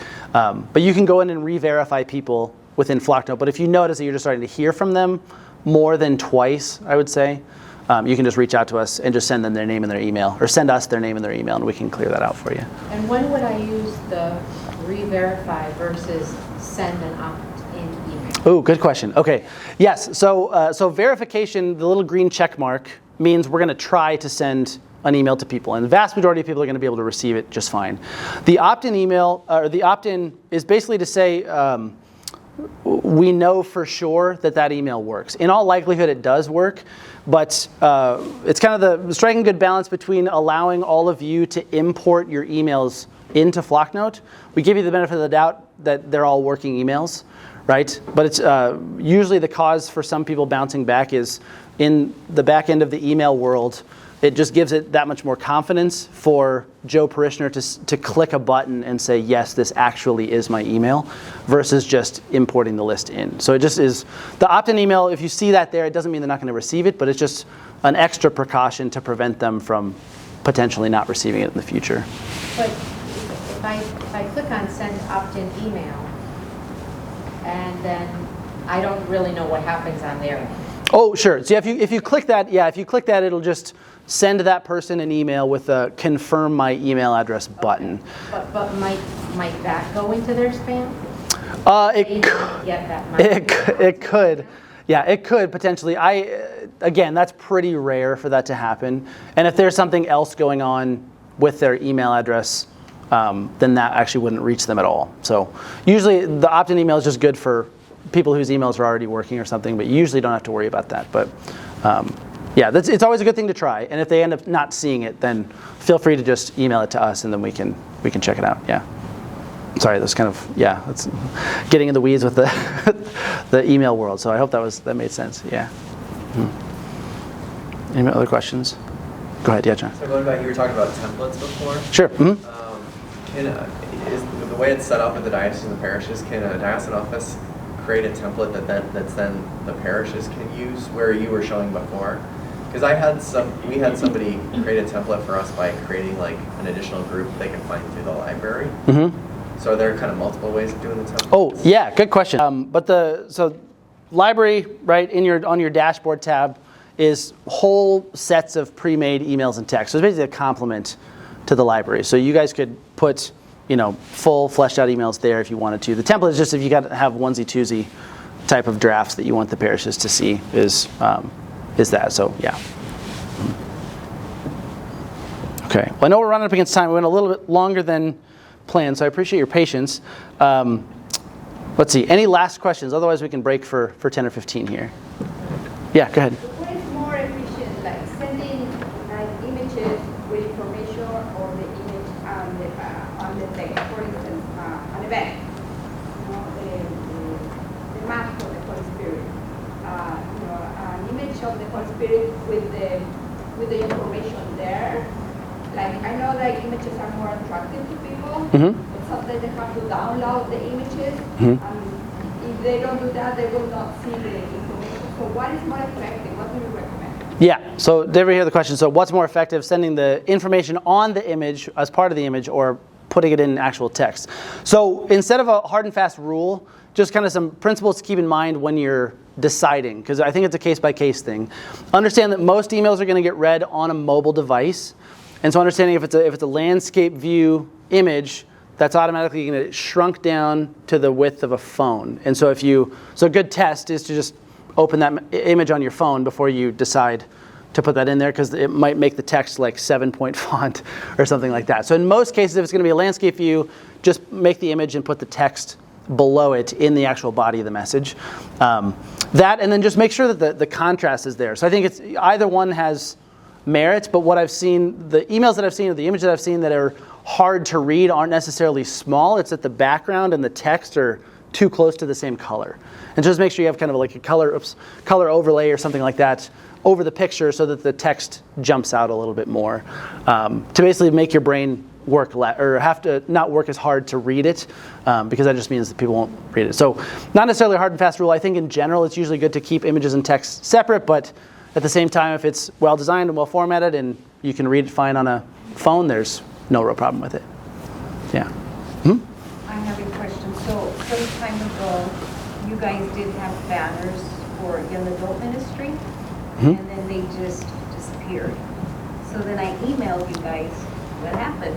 you can go in and re-verify people within Flocknote. But if you notice that you're just starting to hear from them more than twice, I would say, you can just reach out to us and just send them their name and their email, or send us their name and their email, and we can clear that out for you. And when would I use the re-verify versus send an opt-in email? Oh, good question. Okay. Yes. So verification, the little green check mark, means we're going to try to send an email to people, and the vast majority of people are going to be able to receive it just fine. The opt-in email, or the opt-in, is basically to say we know for sure that email works. In all likelihood, it does work, but it's kind of striking a good balance between allowing all of you to import your emails into Flocknote. We give you the benefit of the doubt that they're all working emails, right? But it's usually the cause for some people bouncing back is in the back end of the email world. It just gives it that much more confidence for Joe Parishioner to click a button and say, yes, this actually is my email, versus just importing the list in. So it just is, the opt-in email, if you see that there, it doesn't mean they're not going to receive it, but it's just an extra precaution to prevent them from potentially not receiving it in the future. But if I click on send opt-in email, and then I don't really know what happens on their end. Oh, sure. So if you click that, it'll just send that person an email with a confirm my email address button. Okay. But might that go into their spam? It could. Yeah, it could potentially. Again, that's pretty rare for that to happen. And if there's something else going on with their email address, then that actually wouldn't reach them at all. So usually the opt-in email is just good for people whose emails are already working or something, but you usually don't have to worry about that. But yeah, it's always a good thing to try. And if they end up not seeing it, then feel free to just email it to us, and then we can check it out. Yeah. Sorry, that's kind of, yeah, that's getting in the weeds with the email world. So I hope that made sense. Yeah. Mm-hmm. Any other questions? Go ahead. Yeah, John. So going back, you were talking about templates before. Sure. Mm-hmm. Is the way it's set up at the dioceses and the parishes, can a diocesan office create a template that's then the parishes can use, where you were showing before? Because we had somebody create a template for us by creating like an additional group they can find through the library. Mm-hmm. So are there kind of multiple ways of doing the template? Oh yeah, good question. So library, right, on your dashboard tab is whole sets of pre-made emails and text. So it's basically a complement to the library. So you guys could put, full fleshed out emails there if you wanted to. The template is just if you got to have onesie twosie type of drafts that you want the parishes to see is that. So yeah. Okay. Well, I know we're running up against time. We went a little bit longer than planned, so I appreciate your patience. Let's see. Any last questions? Otherwise, we can break for 10 or 15 here. Yeah. Go ahead. What is more efficient, like sending like images with information, or the image on the text? For instance, an event, the mass of the Holy Spirit, an image of the Holy Spirit with the information there. Like I know like images are more attractive to people, but sometimes they have to download the images. If they don't do that, they will not see the information. So what is more effective? What do you recommend? Yeah, so did we hear the question? So what's more effective, sending the information on the image as part of the image, or putting it in actual text? So instead of a hard and fast rule, just kind of some principles to keep in mind when you're deciding, because I think it's a case-by-case thing. Understand that most emails are going to get read on a mobile device. And so understanding if it's a landscape view image, that's automatically going to shrunk down to the width of a phone. And so so a good test is to just open that image on your phone before you decide to put that in there, because it might make the text like 7-point font or something like that. So in most cases, if it's going to be a landscape view, just make the image and put the text below it in the actual body of the message. That, and then just make sure that the contrast is there. So I think it's either one has merit, but what I've seen, the emails that I've seen or the images that I've seen that are hard to read aren't necessarily small. It's that the background and the text are too close to the same color. And just make sure you have kind of like a color overlay or something like that over the picture so that the text jumps out a little bit more, to basically make your brain work or have to not work as hard to read it, because that just means that people won't read it. So not necessarily a hard and fast rule. I think in general it's usually good to keep images and text separate, but at the same time, if it's well designed and well formatted and you can read it fine on a phone, there's no real problem with it. Yeah. I have a question. So some time ago, you guys did have banners for young adult ministry, and then they just disappeared. So then I emailed you guys, what happened?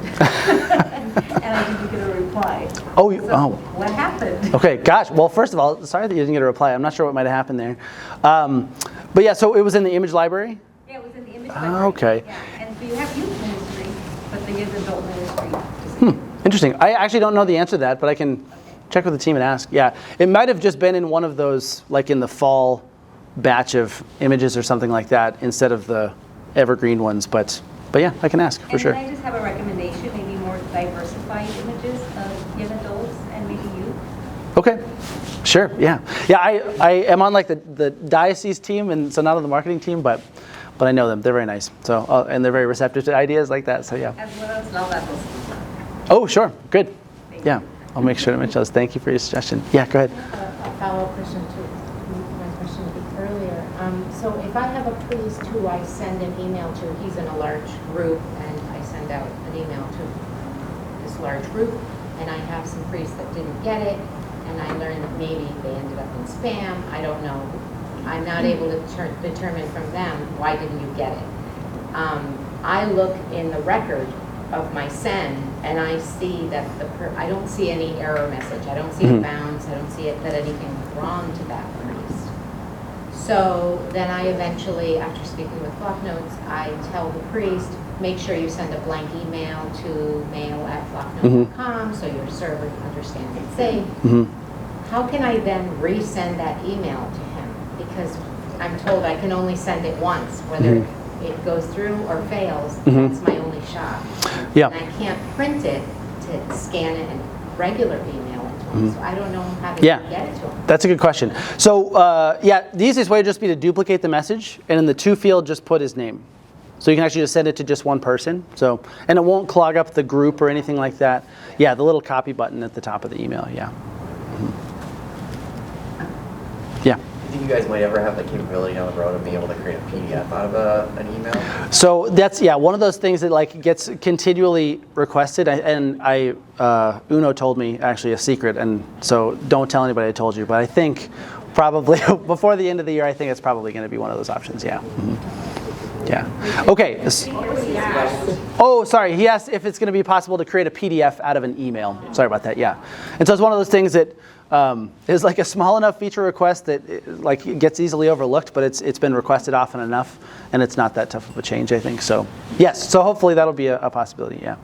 And I didn't get a reply. Oh, What happened? Okay, gosh. Well, first of all, sorry that you didn't get a reply. I'm not sure what might have happened there. But yeah, so it was in the image library? Yeah, it was in the image library. Okay. Yeah. And so you have youth ministry, but the young adult ministry disappeared. Interesting. I actually don't know the answer to that, but I can check with the team and ask. Yeah, it might have just been in one of those, like in the fall batch of images or something like that, instead of the evergreen ones. But yeah, I can ask for sure. And I just have a recommendation, maybe more diversified images of young adults and maybe youth. Okay. Sure. Yeah. Yeah. I am on like the diocese team, and so not on the marketing team, but I know them. They're very nice. So and they're very receptive to ideas like that. So yeah. As well as levels. Oh, sure. Good. Yeah. I'll make sure to mention those. Thank you for your suggestion. Yeah. Go ahead. A follow-up question to my question a bit earlier. So if I have a priest who I send an email to, he's in a large group, and I send out an email to this large group, and I have some priests that didn't get it, and I learned that maybe they ended up in spam. I don't know. I'm not able to determine from them, why didn't you get it? I look in the record of my send, and I see that I don't see any error message. I don't see a bounce. I don't see it that anything was wrong to that priest. So then I eventually, after speaking with Flocknotes, I tell the priest, make sure you send a blank email to mail@flocknote.com so your server can understand it's safe. How can I then resend that email to him? Because I'm told I can only send it once, whether it goes through or fails, that's my only shot. Yeah. And I can't print it to scan it and regular email it to him, so I don't know how to Yeah. get it to him. That's a good question. So yeah, the easiest way would just be to duplicate the message, and in the to field, just put his name. So you can actually just send it to just one person. So, and it won't clog up the group or anything like that. Yeah, the little copy button at the top of the email. Yeah. Yeah. Do you think you guys might ever have the capability down the road of being able to create a PDF out of an email? So that's one of those things that like gets continually requested, and Uno told me actually a secret, and so don't tell anybody I told you, but I think probably before the end of the year, I think it's probably going to be one of those options. Yeah. Yeah. Okay. Oh, sorry. He asked if it's going to be possible to create a PDF out of an email. Sorry about that. Yeah. And so it's one of those things that is like a small enough feature request that it gets easily overlooked, but it's been requested often enough, and it's not that tough of a change, I think. So yes. So hopefully that'll be a possibility. Yeah.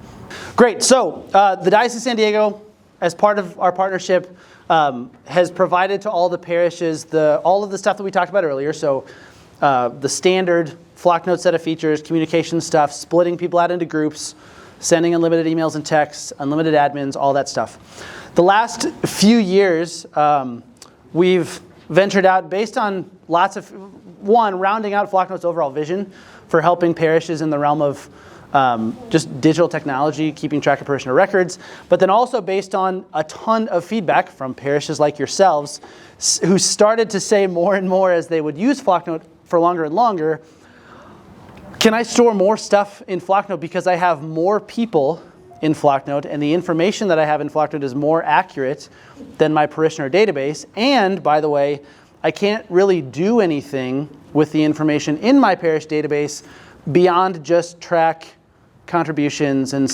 Great. So the Diocese of San Diego, as part of our partnership, has provided to all the parishes all of the stuff that we talked about earlier. So the standard Flocknote set of features, communication stuff, splitting people out into groups, sending unlimited emails and texts, unlimited admins, all that stuff. The last few years, we've ventured out based on lots of, rounding out Flocknote's overall vision for helping parishes in the realm of just digital technology, keeping track of parishioner records, but then also based on a ton of feedback from parishes like yourselves who started to say more and more as they would use Flocknote for longer and longer, can I store more stuff in Flocknote because I have more people in Flocknote, and the information that I have in Flocknote is more accurate than my parishioner database, and by the way, I can't really do anything with the information in my parish database beyond just track contributions and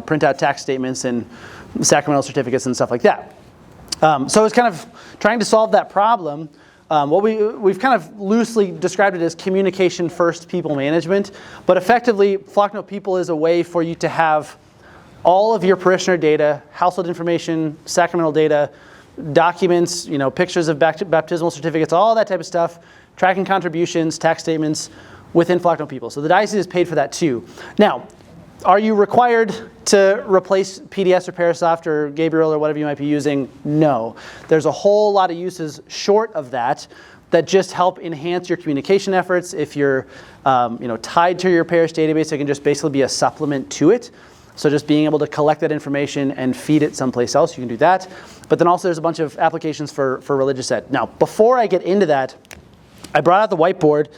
print out tax statements and sacramental certificates and stuff like that. So it's kind of trying to solve that problem. We've kind of loosely described it as communication first people management, but effectively Flocknote People is a way for you to have all of your parishioner data, household information, sacramental data, documents, pictures of baptismal certificates, all that type of stuff, tracking contributions, tax statements within Flocknote People. So the diocese is paid for that too. Now, are you required to replace PDS or Parasoft or Gabriel or whatever you might be using? No. There's a whole lot of uses short of that just help enhance your communication efforts. If you're tied to your parish database, it can just basically be a supplement to it. So just being able to collect that information and feed it someplace else, you can do that. But then also there's a bunch of applications for religious ed. Now, before I get into that, I brought out the whiteboard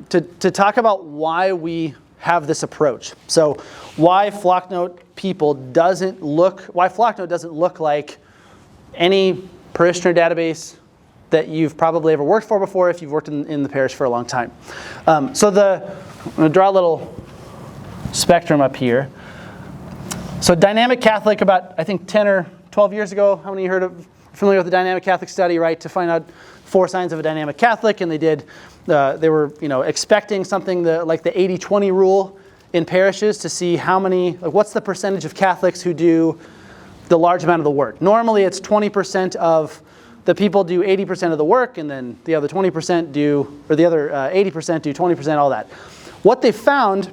to talk about why we have this approach. So why Flocknote doesn't look like any parishioner database that you've probably ever worked for before if you've worked in the parish for a long time. I'm going to draw a little spectrum up here. So Dynamic Catholic, about I think 10 or 12 years ago, how many familiar with the Dynamic Catholic study, right? To find out 4 signs of a Dynamic Catholic, and they were expecting something like the 80-20 rule in parishes to see what's the percentage of Catholics who do the large amount of the work. Normally it's 20% of the people do 80% of the work, and then the other 20% the other 80% do 20%, all that. What they found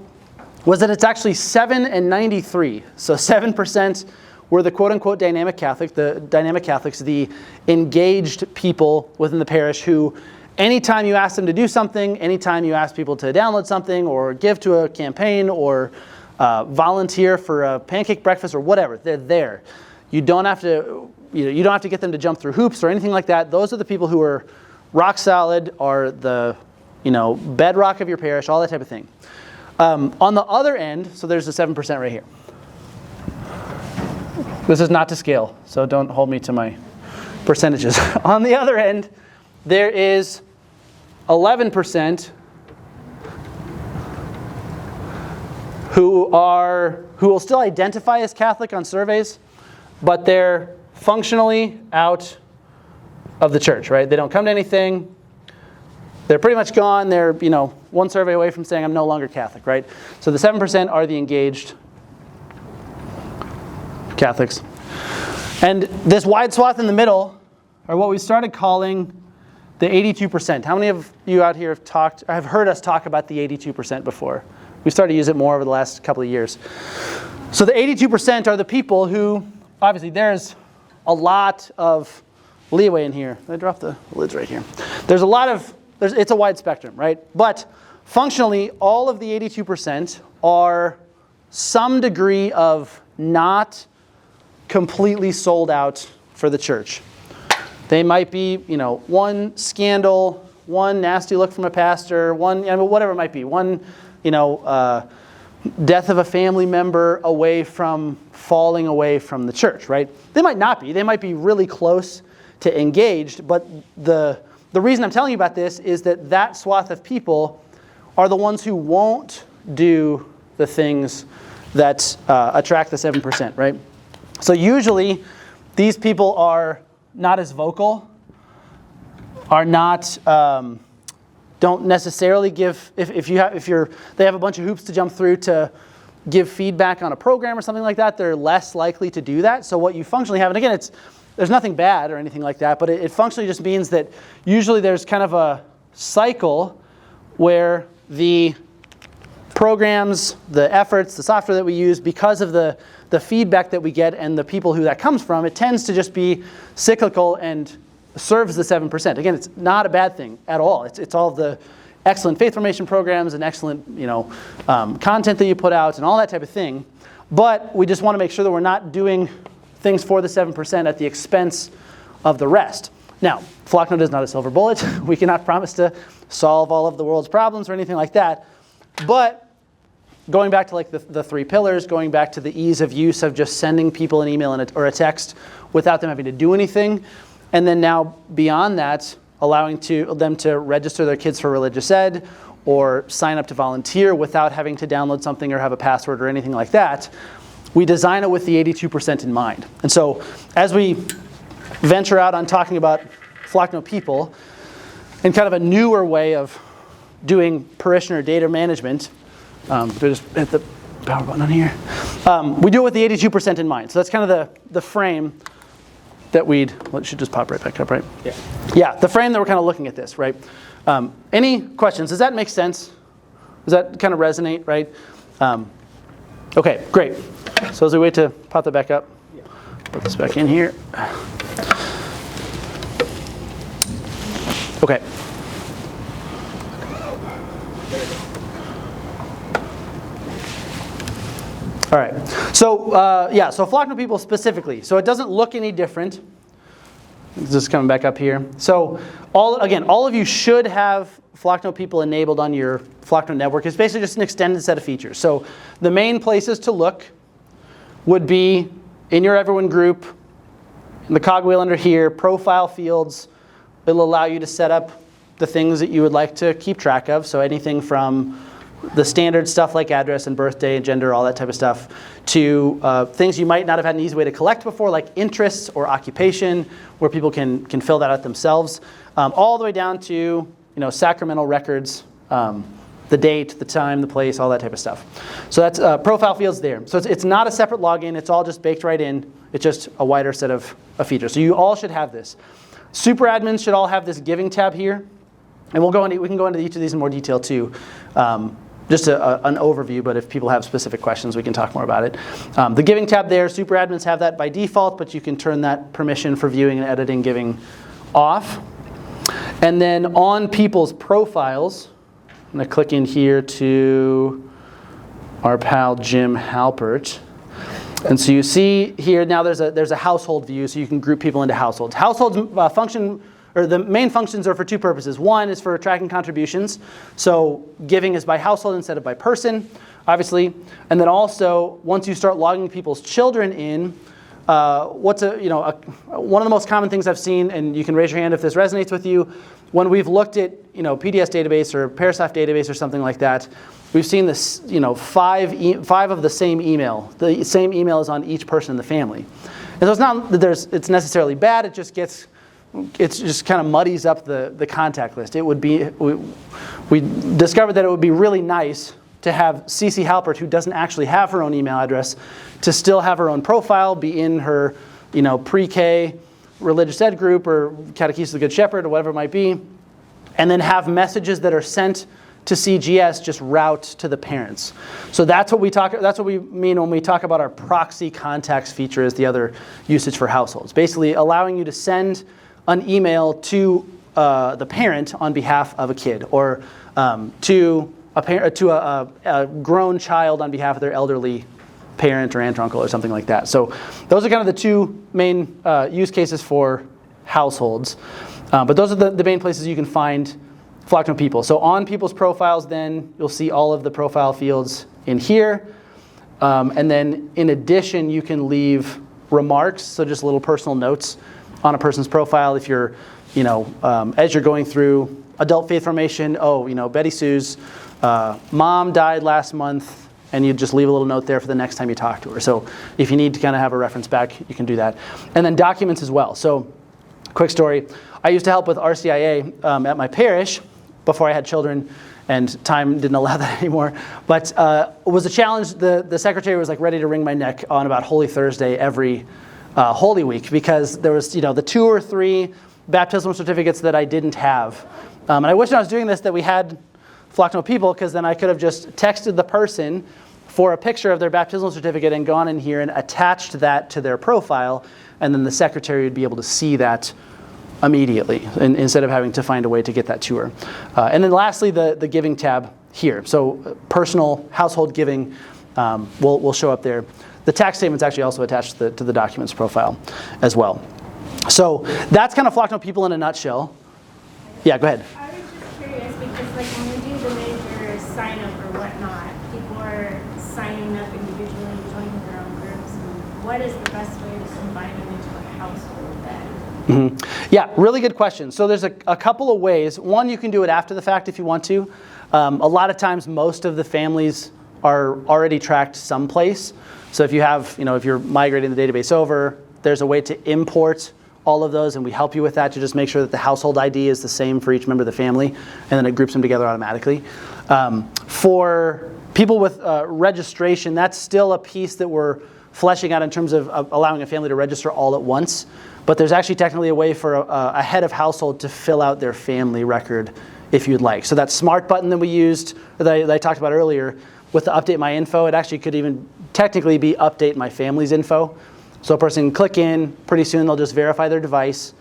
was that it's actually 7 and 93. So 7% were the quote-unquote Dynamic Catholics, the engaged people within the parish who, anytime you ask them to do something, anytime you ask people to download something or give to a campaign or volunteer for a pancake breakfast or whatever, they're there. You don't have to get them to jump through hoops or anything like that. Those are the people who are rock solid, are the bedrock of your parish, all that type of thing. On the other end, so there's the 7% right here. This is not to scale, so don't hold me to my percentages. On the other end, there is 11% who will still identify as Catholic on surveys, but they're functionally out of the church, right? They don't come to anything. They're pretty much gone. They're, one survey away from saying I'm no longer Catholic, right? So the 7% are the engaged Catholics. And this wide swath in the middle are what we started calling the 82%. How many of you out here have heard us talk about the 82% before? We started to use it more over the last couple of years. So the 82% are the people who, obviously there's a lot of leeway in here. I dropped the lids right here. It's a wide spectrum, right? But functionally, all of the 82% are some degree of not completely sold out for the church. They might be, one scandal, one nasty look from a pastor, whatever it might be, one, death of a family member away from falling away from the church, right? They might not be. They might be really close to engaged, but the reason I'm telling you about this is that swath of people are the ones who won't do the things that attract the 7%, right? So usually these people are not as vocal, are not, don't necessarily give, if they have a bunch of hoops to jump through to give feedback on a program or something like that, they're less likely to do that. So what you functionally have, and again, there's nothing bad or anything like that, but it functionally just means that usually there's kind of a cycle where the programs, the efforts, the software that we use, because of the feedback that we get and the people who that comes from, it tends to just be cyclical and serves the 7%. Again, it's not a bad thing at all. It's all the excellent faith formation programs and excellent content that you put out and all that type of thing. But we just want to make sure that we're not doing things for the 7% at the expense of the rest. Now, Flocknote is not a silver bullet. We cannot promise to solve all of the world's problems or anything like that. But going back to like the 3 pillars, going back to the ease of use of just sending people an email or a text without them having to do anything, and then now beyond that, allowing them to register their kids for religious ed or sign up to volunteer without having to download something or have a password or anything like that, we design it with the 82% in mind. And so as we venture out on talking about Flocknote people in kind of a newer way of doing parishioner data management, just hit the power button on here, we do it with the 82% in mind. So that's kind of the frame that it should just pop right back up, right? Yeah. Yeah, the frame that we're kind of looking at this, right? Any questions? Does that make sense? Does that kind of resonate, right? Okay, great. So as we wait to pop that back up, put this back in here. Okay. All right. So so Flocknote people specifically. So it doesn't look any different. Just coming back up here. So all of you should have Flocknote people enabled on your Flocknote network. It's basically just an extended set of features. So the main places to look would be in your everyone group, in the cogwheel under here, profile fields. It'll allow you to set up the things that you would like to keep track of. So anything from the standard stuff like address and birthday and gender, all that type of stuff, to things you might not have had an easy way to collect before, like interests or occupation, where people can fill that out themselves, all the way down to sacramental records, the date, the time, the place, all that type of stuff. So that's profile fields there. So it's not a separate login. It's all just baked right in. It's just a wider set of features. So you all should have this. Super admins should all have this giving tab here. And we can go into each of these in more detail too. Just an overview, but if people have specific questions, we can talk more about it. The giving tab there, super admins have that by default, but you can turn that permission for viewing and editing giving off. And then on people's profiles, I'm going to click in here to our pal Jim Halpert. And so you see here now there's a household view, so you can group people into households. Households function, or the main functions are for two purposes. One is for tracking contributions. So giving is by household instead of by person, obviously. And then also, once you start logging people's children in, one of the most common things I've seen, and you can raise your hand if this resonates with you, when we've looked at PDS database or Parastaff database or something like that, we've seen this 5 of the same email. The same email is on each person in the family. And so it's not that it's necessarily bad. It just kind of muddies up the contact list. It would be we discovered that it would be really nice to have CC Halpert, who doesn't actually have her own email address, to still have her own profile, be in her pre-K religious ed group or Catechesis of the Good Shepherd or whatever it might be, and then have messages that are sent to CGS just route to the parents. So that's what we mean when we talk about our proxy contacts feature as the other usage for households. Basically allowing you to send an email to the parent on behalf of a kid, or to a grown child on behalf of their elderly parent or aunt or uncle or something like that. So those are kind of the two main use cases for households. But those are the main places you can find Flocknote people. So on people's profiles, then you'll see all of the profile fields in here. And then in addition, you can leave remarks, so just little personal notes on a person's profile. If you're, as you're going through adult faith formation, Betty Sue's mom died last month, and you just leave a little note there for the next time you talk to her. So if you need to kind of have a reference back, you can do that. And then documents as well. So quick story. I used to help with RCIA at my parish before I had children, and time didn't allow that anymore. But it was a challenge. The secretary was ready to wring my neck on about Holy Thursday every Holy Week, because there was the 2 or 3 baptismal certificates that I didn't have. And I wish when I was doing this that we had Flocknote people, because then I could have just texted the person for a picture of their baptismal certificate and gone in here and attached that to their profile, and then the secretary would be able to see that immediately, instead of having to find a way to get that to her. And then lastly, the giving tab here. So personal household giving will show up there. The tax statement's actually also attached to the documents profile as well. So that's kind of Flocknote people in a nutshell. Yeah, go ahead. I was just curious because when we do the major sign up or whatnot, people are signing up individually, joining their own groups. And what is the best way to combine them into a household then? Mm-hmm. Yeah, really good question. So there's a couple of ways. One, you can do it after the fact if you want to. A lot of times most of the families are already tracked someplace. So if you have, if you're migrating the database over, there's a way to import all of those, and we help you with that to just make sure that the household ID is the same for each member of the family, and then it groups them together automatically. For people with registration, that's still a piece that we're fleshing out in terms of allowing a family to register all at once. But there's actually technically a way for a head of household to fill out their family record if you'd like. So that smart button that we used, that I talked about earlier, with the update my info, it actually could even technically be update my family's info. So a person can click in, pretty soon they'll just verify their device,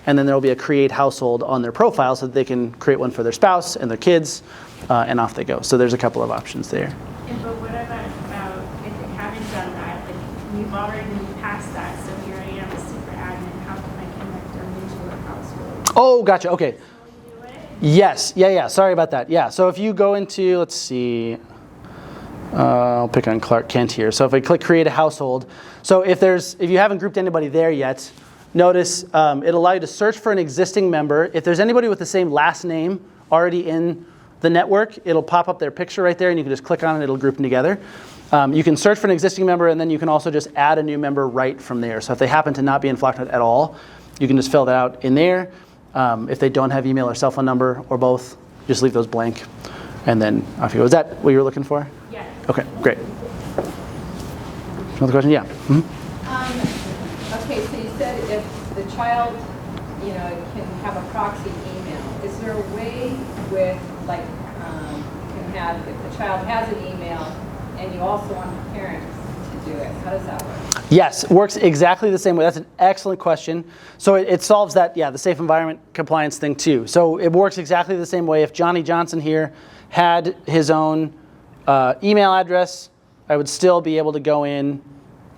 and then there'll be a create household on their profile so that they can create one for their spouse and their kids, and off they go. So there's a couple of options there. But what about if they haven't we've already moved past that, so here I am, a super admin, how can I connect them into a household? Oh, gotcha, okay. Do it? Yes, yeah, sorry about that. Yeah, so if you go into, let's see, I'll pick on Clark Kent here. So if I click create a household, so if you haven't grouped anybody there yet, notice it'll allow you to search for an existing member. If there's anybody with the same last name already in the network, it'll pop up their picture right there and you can just click on it, it'll group them together. You can search for an existing member and then you can also just add a new member right from there. So if they happen to not be in Flocknote at all, you can just fill that out in there. If they don't have email or cell phone number or both, just leave those blank and then off you go. Is that what you were looking for? Yes. Okay, great. Another question? Yeah. Mhm. Okay, so you said if the child, can have a proxy email, is there a way with, like, you can have, if the child has an email and you also want the parents to do it, how does that work? Yes, it works exactly the same way. That's an excellent question. So it solves that, the safe environment compliance thing too. So it works exactly the same way. If Johnny Johnson here had his own email address, I would still be able to go in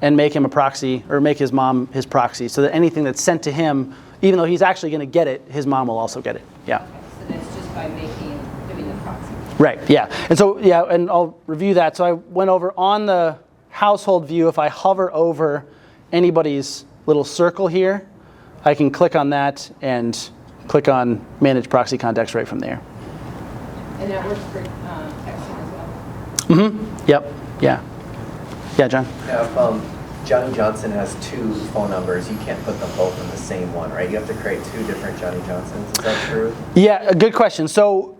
and make him a proxy or make his mom his proxy so that anything that's sent to him, even though he's actually going to get it, his mom will also get it. Yeah. Okay, so that's just by doing the proxy. Right, yeah. And so, and I'll review that. So I went over on the household view. If I hover over anybody's little circle here, I can click on that and click on Manage Proxy Contacts right from there. And that works for texting as well? Mm-hmm. Yep. Yeah. Yeah, John? Yeah, if Johnny Johnson has 2 phone numbers, you can't put them both in the same one, right? You have to create 2 different Johnny Johnsons. Is that true? Yeah, a good question. So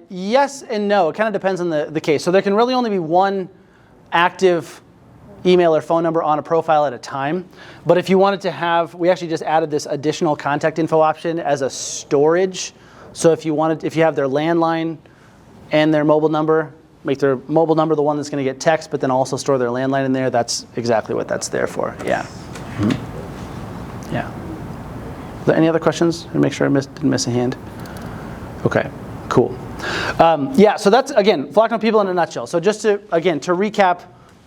yes and no. It kind of depends on the case. So there can really only be one active email or phone number on a profile at a time. But if you wanted to have, we actually just added this additional contact info option as a storage. So if you have their landline and their mobile number, make their mobile number the one that's going to get text, but then also store their landline in there. That's exactly what that's there for. Yeah. Mm-hmm. Yeah. Are there any other questions? To make sure I didn't miss a hand. Okay. Cool. Yeah. So that's again Flocknote people in a nutshell. So just to recap,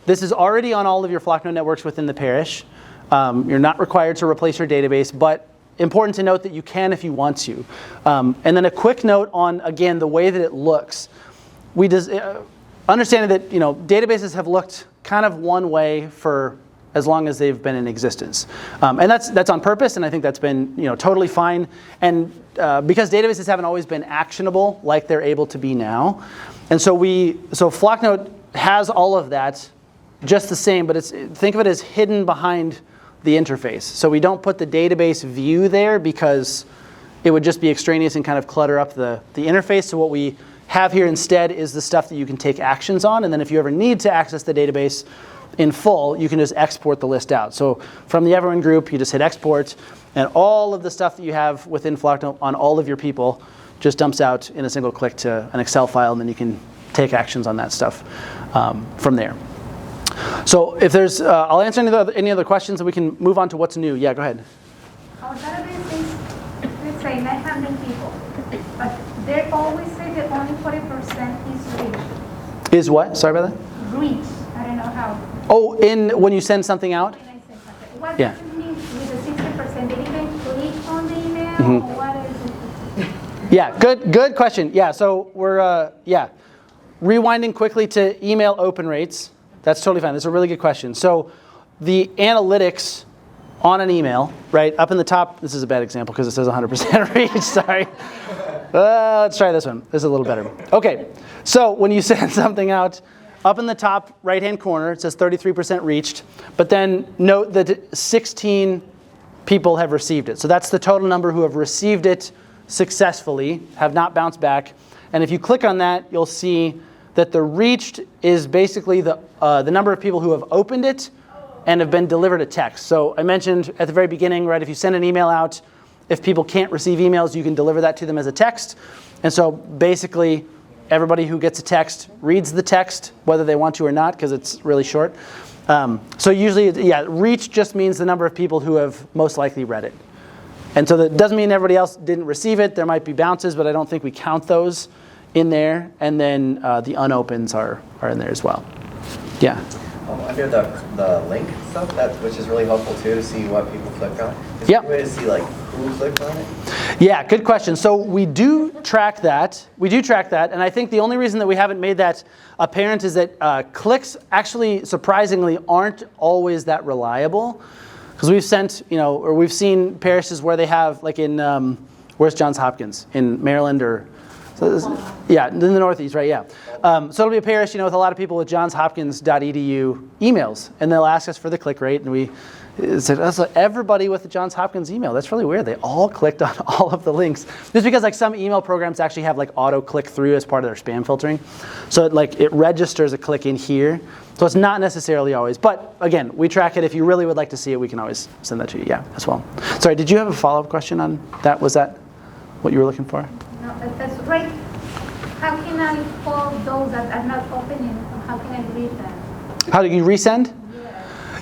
this is already on all of your Flocknote networks within the parish. You're not required to replace your database, but important to note that you can if you want to. And then a quick note on again the way that it looks. Understanding that databases have looked kind of one way for as long as they've been in existence, and that's on purpose, and I think that's been totally fine. And because databases haven't always been actionable like they're able to be now, and so Flocknote has all of that just the same, but think of it as hidden behind the interface. So we don't put the database view there because it would just be extraneous and kind of clutter up the interface. So what we have here instead is the stuff that you can take actions on, and then if you ever need to access the database in full, you can just export the list out. So from the Everyone group, you just hit export, and all of the stuff that you have within Flocknote on all of your people just dumps out in a single click to an Excel file, and then you can take actions on that stuff from there. So if there's, I'll answer any other questions, and we can move on to what's new. Yeah, go ahead. Our database is, let's say, 900 people, but they always say that only 40% is reached. Is what? Sorry about that? Reach. I don't know how. Oh, when you send something out? When I send something. What Yeah. does it mean with the 60%? They didn't click on the email? Mhm. Or what is it? Yeah, good question. Yeah, so we're rewinding quickly to email open rates. That's totally fine. That's a really good question. So the analytics on an email, right, up in the top, this is a bad example because it says 100% reach, sorry. Let's try this one. This is a little better. Okay, so when you send something out, up in the top right-hand corner, it says 33% reached, but then note that 16 people have received it. So that's the total number who have received it successfully, have not bounced back. And if you click on that, you'll see that the reached is basically the number of people who have opened it and have been delivered a text. So I mentioned at the very beginning, right, if you send an email out, if people can't receive emails, you can deliver that to them as a text. And so basically, everybody who gets a text reads the text, whether they want to or not, because it's really short. So usually, reach just means the number of people who have most likely read it. And so that doesn't mean everybody else didn't receive it. There might be bounces, but I don't think we count those in there. And then the unopens are in there as well. Yeah. Under the link stuff, which is really helpful too, to see what people clicked on. Is Yep. there a way to see like who clicked on it? Yeah, good question. So we do track that. And I think the only reason that we haven't made that apparent is that clicks actually surprisingly aren't always that reliable. Because we've sent, or we've seen parishes where they have, like in, where's Johns Hopkins? In Maryland or, yeah, in the Northeast, right, yeah. So it'll be a parish, with a lot of people with johnshopkins.edu emails. And they'll ask us for the click rate. And we said, oh, so everybody with the Johns Hopkins email, that's really weird. They all clicked on all of the links. Just because like some email programs actually have like auto click through as part of their spam filtering. So it registers a click in here. So it's not necessarily always, but again, we track it. If you really would like to see it, we can always send that to you, yeah, as well. Sorry, did you have a follow-up question on that? Was that what you were looking for? No, that's right. How can I follow those that are not opening? How can I read them? How do you resend?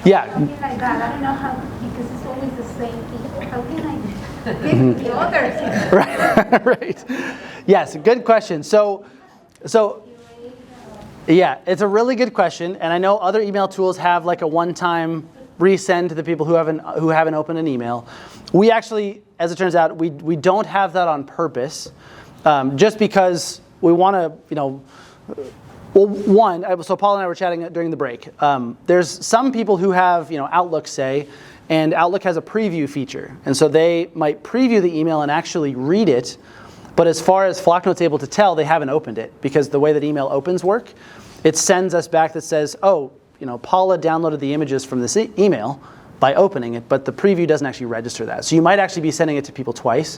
Yeah. Something like that. I don't know how, because it's always the same people. How can I give the others? Right. Yes, good question. So, yeah, it's a really good question, and I know other email tools have like a one-time resend to the people who haven't opened an email. We actually, as it turns out, we don't have that on purpose, just because we want to, well, one. So Paul and I were chatting during the break. There's some people who have Outlook, say, and Outlook has a preview feature, and so they might preview the email and actually read it. But as far as Flocknote's able to tell, they haven't opened it, because the way that email opens work, it sends us back that says, oh, Paula downloaded the images from this email by opening it, but the preview doesn't actually register that. So you might actually be sending it to people twice.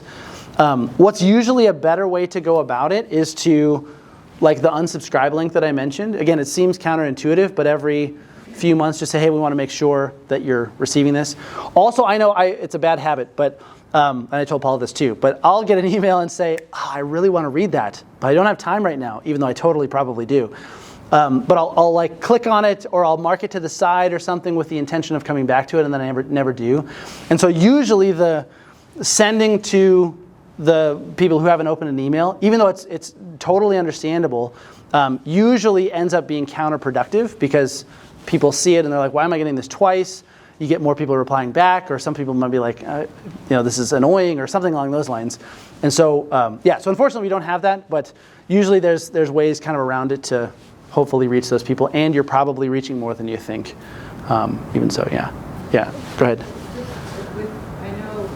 What's usually a better way to go about it is to, like the unsubscribe link that I mentioned. Again, it seems counterintuitive, but every few months just say, hey, we want to make sure that you're receiving this. Also, I know it's a bad habit, but and I told Paul this too, but I'll get an email and say, oh, I really want to read that, but I don't have time right now, even though I totally probably do. But I'll like click on it, or I'll mark it to the side or something with the intention of coming back to it, and then I never do. And so usually the sending to the people who haven't opened an email, even though it's totally understandable, usually ends up being counterproductive, because people see it and they're like, why am I getting this twice? You get more people replying back, or some people might be like, this is annoying, or something along those lines. And so, so unfortunately we don't have that, but usually there's ways kind of around it to hopefully reach those people, and you're probably reaching more than you think. Even so, yeah. Yeah, go ahead. I know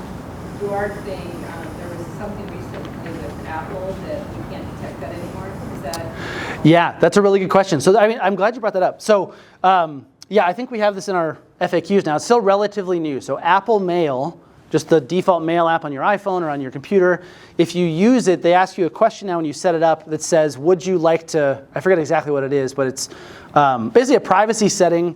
you are saying there was something recently with Apple that you can't detect that anymore. Is that? Yeah, that's a really good question. So I'm glad you brought that up. So I think we have this in our FAQs now. It's still relatively new. So Apple Mail, just the default mail app on your iPhone or on your computer, if you use it, they ask you a question now when you set it up that says, would you like to, I forget exactly what it is, but it's basically a privacy setting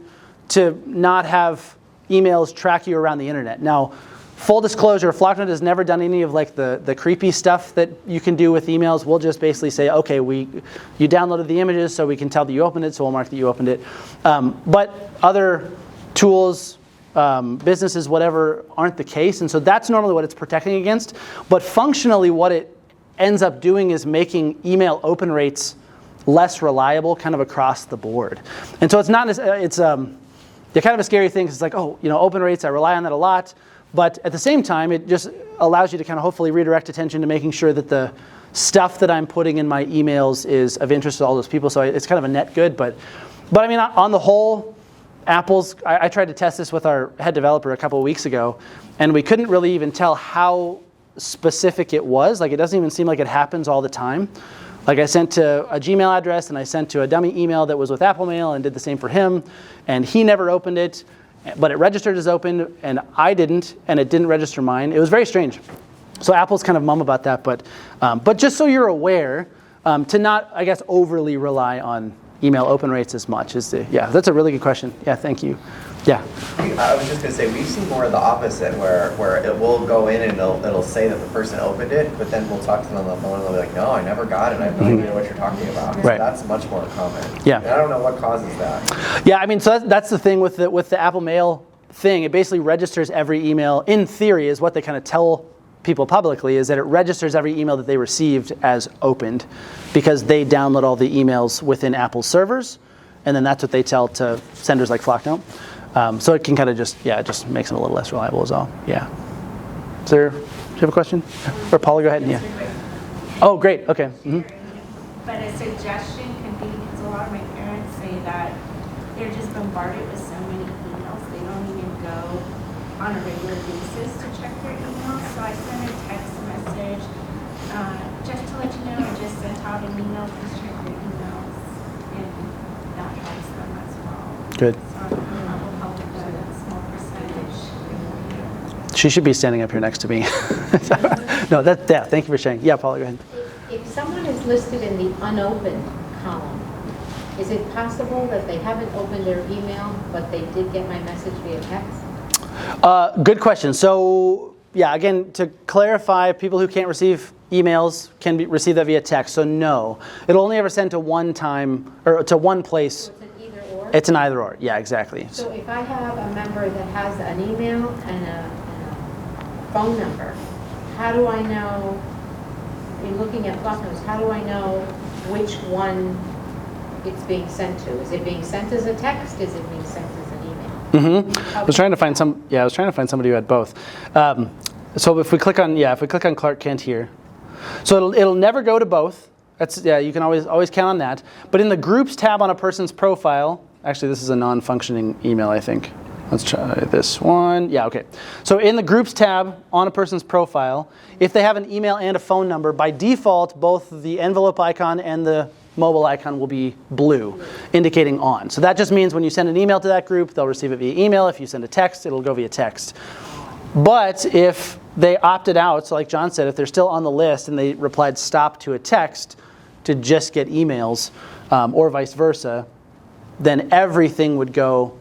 to not have emails track you around the internet. Now, full disclosure, Flocknote has never done any of like the creepy stuff that you can do with emails. We'll just basically say, okay, you downloaded the images, so we can tell that you opened it, so we'll mark that you opened it. But other tools, businesses, whatever, aren't the case. And so that's normally what it's protecting against. But functionally, what it ends up doing is making email open rates less reliable kind of across the board. And so it's not, it's kind of a scary thing, 'cause it's like, oh, open rates, I rely on that a lot. But at the same time, it just allows you to kind of hopefully redirect attention to making sure that the stuff that I'm putting in my emails is of interest to all those people. So it's kind of a net good. But I mean, on the whole, I tried to test this with our head developer a couple of weeks ago, and we couldn't really even tell how specific it was. Like, it doesn't even seem like it happens all the time. Like, I sent to a Gmail address, and I sent to a dummy email that was with Apple Mail, and did the same for him, and he never opened it, but it registered as open, and I didn't, and it didn't register mine. It was very strange. So Apple's kind of mum about that, but just so you're aware, to not, I guess, overly rely on email open rates as much as that's a really good question. Yeah, thank you. Yeah. I was just going to say, we've seen more of the opposite, where it will go in and it'll say that the person opened it, but then we'll talk to them on the phone and they'll be like, no, I never got it. I have no idea what you're talking about. So Right. that's much more common. Yeah. And I don't know what causes that. Yeah, I mean, so that's the thing with the Apple Mail thing. It basically registers every email. In theory, is what they kind of tell people publicly, is that it registers every email that they received as opened, because they download all the emails within Apple's servers, and then that's what they tell to senders like Flocknote. So it can kind of just, it just makes them a little less reliable as well. Yeah. Do you have a question? Or Paula, go ahead. Yeah. Oh, great. Okay. Mm-hmm. But a suggestion can be, because a lot of my parents say that they're just bombarded with so many emails, they don't even go on a regular basis to check their emails. So I send a text message, just to let you know, I just sent out an email, please check your emails, and that helps them as well. Good. So that will help with a small percentage. She should be standing up here next to me. No, thank you for sharing. Yeah, Paula, go ahead. If someone is listed in the unopened column, is it possible that they haven't opened their email, but they did get my message via text? Good question. So, yeah, again, to clarify, people who can't receive emails can receive that via text. So, no, it'll only ever send to one time or to one place. So it's an either or? It's an either or. Yeah, exactly. So if I have a member that has an email and a phone number, how do I know? In looking at Flocknote, how do I know which one it's being sent to? Is it being sent as a text? Is it being sent as an email? Mm-hmm. I was trying to find somebody who had both. So if we click on Clark Kent here, so it'll never go to both. You can always count on that. But in the groups tab on a person's profile, actually this is a non-functioning email, I think. Let's try this one. Yeah, okay. So in the Groups tab on a person's profile, if they have an email and a phone number, by default, both the envelope icon and the mobile icon will be blue, indicating on. So that just means when you send an email to that group, they'll receive it via email. If you send a text, it'll go via text. But if they opted out, so like John said, if they're still on the list and they replied stop to a text to just get emails, or vice versa, then everything would go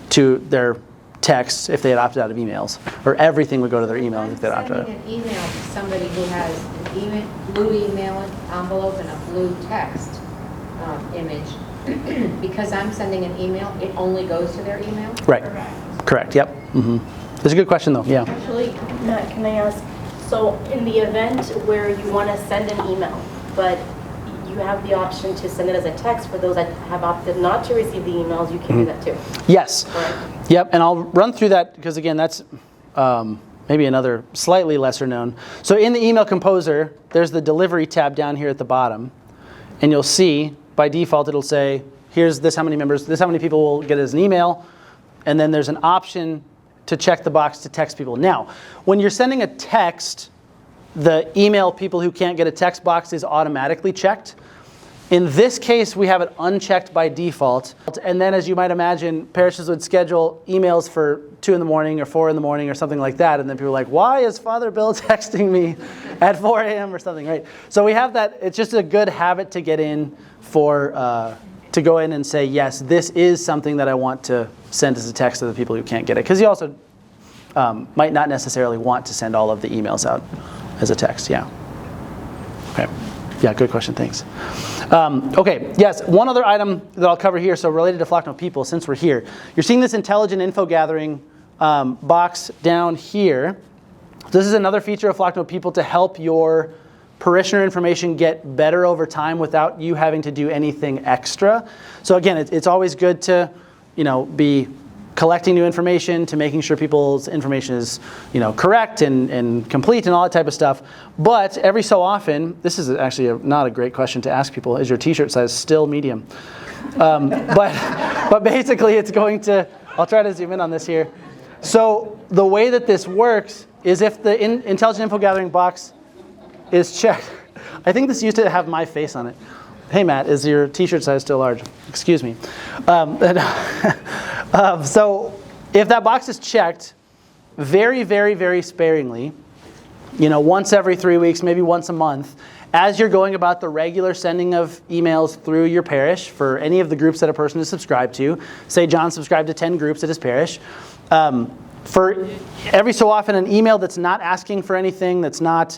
to their texts if they had opted out of emails, or everything would go to their email if they had opted out. Sending an email to somebody who has an blue email envelope and a blue text image, because I'm sending an email, it only goes to their email? Right. Correct. Yep. Mm-hmm. That's a good question, though. Yeah. Actually, Matt, can I ask? So, in the event where you want to send an email, but you have the option to send it as a text for those that have opted not to receive the emails, you can do that too. Yes. Correct. Yep. And I'll run through that because, again, that's maybe another slightly lesser known. So in the email composer, there's the delivery tab down here at the bottom. And you'll see, by default, it'll say, here's this how many members, this how many people will get it as an email. And then there's an option to check the box to text people. Now, when you're sending a text, the email people who can't get a text box is automatically checked. In this case, we have it unchecked by default. And then, as you might imagine, parishes would schedule emails for 2 in the morning or 4 in the morning or something like that. And then people are like, why is Father Bill texting me at 4 a.m. or something, right? So we have that. It's just a good habit to get in for, to go in and say, yes, this is something that I want to send as a text to the people who can't get it. Because you also might not necessarily want to send all of the emails out as a text, yeah. Okay. Yeah, good question, thanks. Okay, yes, one other item that I'll cover here, so related to Flocknote people, since we're here. You're seeing this intelligent info gathering box down here. This is another feature of Flocknote people to help your parishioner information get better over time without you having to do anything extra. So again, it's always good to, be collecting new information, to making sure people's information is, correct and complete and all that type of stuff. But every so often, this is actually not a great question to ask people, is your t-shirt size still medium? But basically it's going to, I'll try to zoom in on this here. So the way that this works is if the intelligent info gathering box is checked, I think this used to have my face on it. Hey Matt, is your t-shirt size still large? Excuse me. So if that box is checked very, very, very sparingly, once every 3 weeks, maybe once a month, as you're going about the regular sending of emails through your parish for any of the groups that a person is subscribed to, say John subscribed to 10 groups at his parish, for every so often an email that's not asking for anything, that's not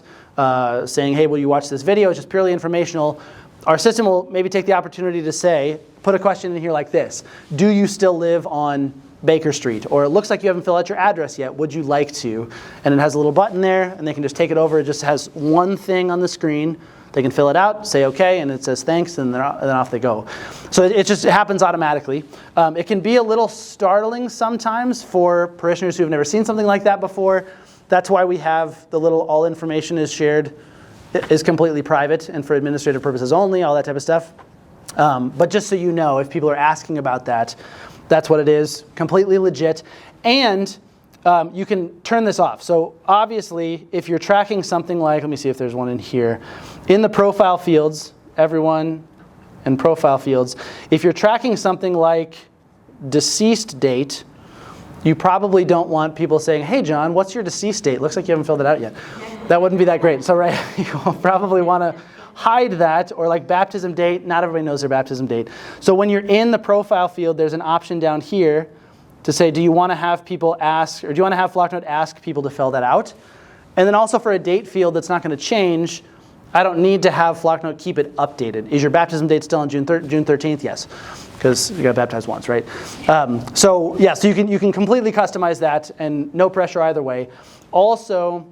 saying, hey, will you watch this video, it's just purely informational, our system will maybe take the opportunity to say, put a question in here like this. Do you still live on Baker Street? Or it looks like you haven't filled out your address yet. Would you like to? And it has a little button there, and they can just take it over. It just has one thing on the screen They can fill it out, say okay, and it says thanks, and then off they go. So it happens automatically. It can be a little startling sometimes for parishioners who have never seen something like that before. That's why we have the little all information is shared, is completely private and for administrative purposes only, all that type of stuff. But just so you know, if people are asking about that, that's what it is, completely legit. And you can turn this off. So obviously, if you're tracking something like, let me see if there's one in here. In the profile fields, everyone in profile fields, if you're tracking something like deceased date, you probably don't want people saying, hey John, what's your deceased date? Looks like you haven't filled it out yet. That wouldn't be that great. So right, you'll probably want to hide that, or like baptism date, not everybody knows their baptism date. So when you're in the profile field, there's an option down here to say, do you want to have people ask, or do you want to have Flocknote ask people to fill that out? And then also for a date field that's not going to change, I don't need to have Flocknote keep it updated. Is your baptism date still on June 13th? Yes, because you got baptized once, right? So you can completely customize that, and no pressure either way. Also,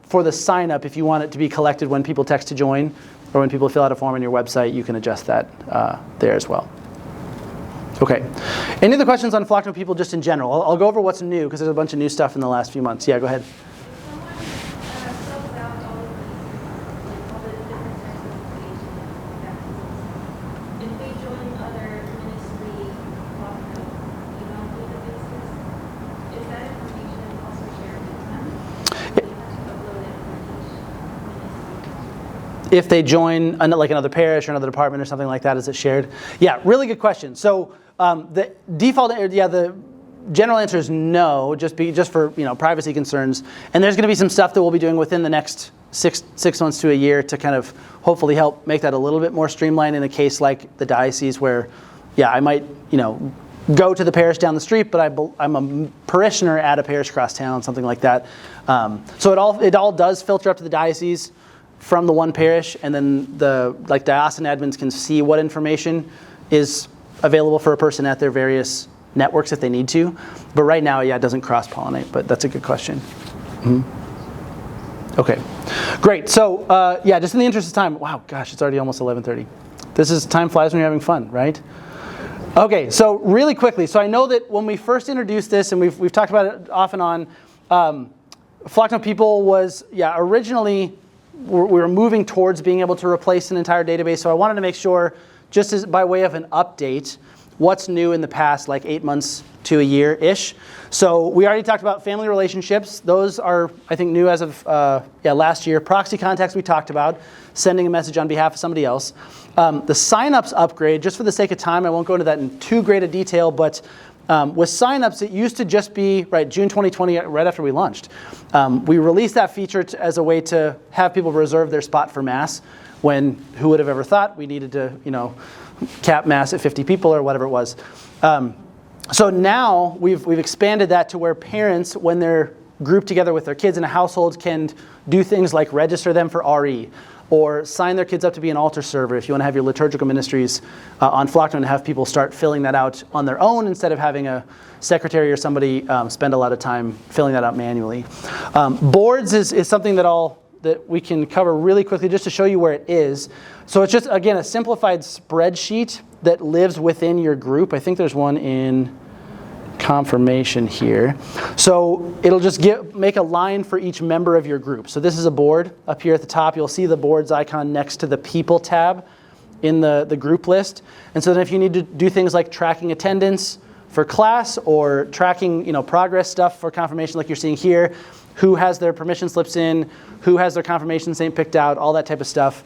for the sign up, if you want it to be collected when people text to join, or when people fill out a form on your website, you can adjust that there as well. Okay. Any other questions on Flocknote people just in general? I'll go over what's new because there's a bunch of new stuff in the last few months. Yeah, go ahead. If they join like another parish or another department or something like that, is it shared? Yeah, really good question. So the default, the general answer is no, just for privacy concerns. And there's going to be some stuff that we'll be doing within the next six months to a year to kind of hopefully help make that a little bit more streamlined in a case like the diocese where, I might go to the parish down the street, but I'm a parishioner at a parish across town, something like that. So it all does filter up to the diocese from the one parish, and then the diocesan admins can see what information is available for a person at their various networks if they need to. But right now, it doesn't cross-pollinate, but that's a good question. Mm-hmm. Okay, great. So just in the interest of time, wow, gosh, it's already almost 11:30. Time flies when you're having fun, right? Okay, so really quickly, so I know that when we first introduced this, and we've talked about it off and on, Flocknote people was, originally, we were moving towards being able to replace an entire database, so I wanted to make sure, just as by way of an update, what's new in the past, like 8 months to a year-ish. So we already talked about family relationships. Those are, I think, new as of last year. Proxy contacts we talked about, sending a message on behalf of somebody else. The signups upgrade, just for the sake of time, I won't go into that in too great a detail, but with signups, it used to just be June 2020, right after we launched. We released that feature as a way to have people reserve their spot for Mass, when who would have ever thought we needed to, cap Mass at 50 people or whatever it was. So now we've expanded that to where parents, when they're grouped together with their kids in a household, can do things like register them for RE, or sign their kids up to be an altar server if you want to have your liturgical ministries on Flocknote and have people start filling that out on their own instead of having a secretary or somebody spend a lot of time filling that out manually. Boards is something that we can cover really quickly just to show you where it is. So it's just, again, a simplified spreadsheet that lives within your group. I think there's one in confirmation here. So it'll just make a line for each member of your group. So this is a board up here at the top. You'll see the board's icon next to the people tab in the group list. And so then if you need to do things like tracking attendance for class or tracking progress stuff for confirmation like you're seeing here, who has their permission slips in, who has their confirmation saint picked out, all that type of stuff.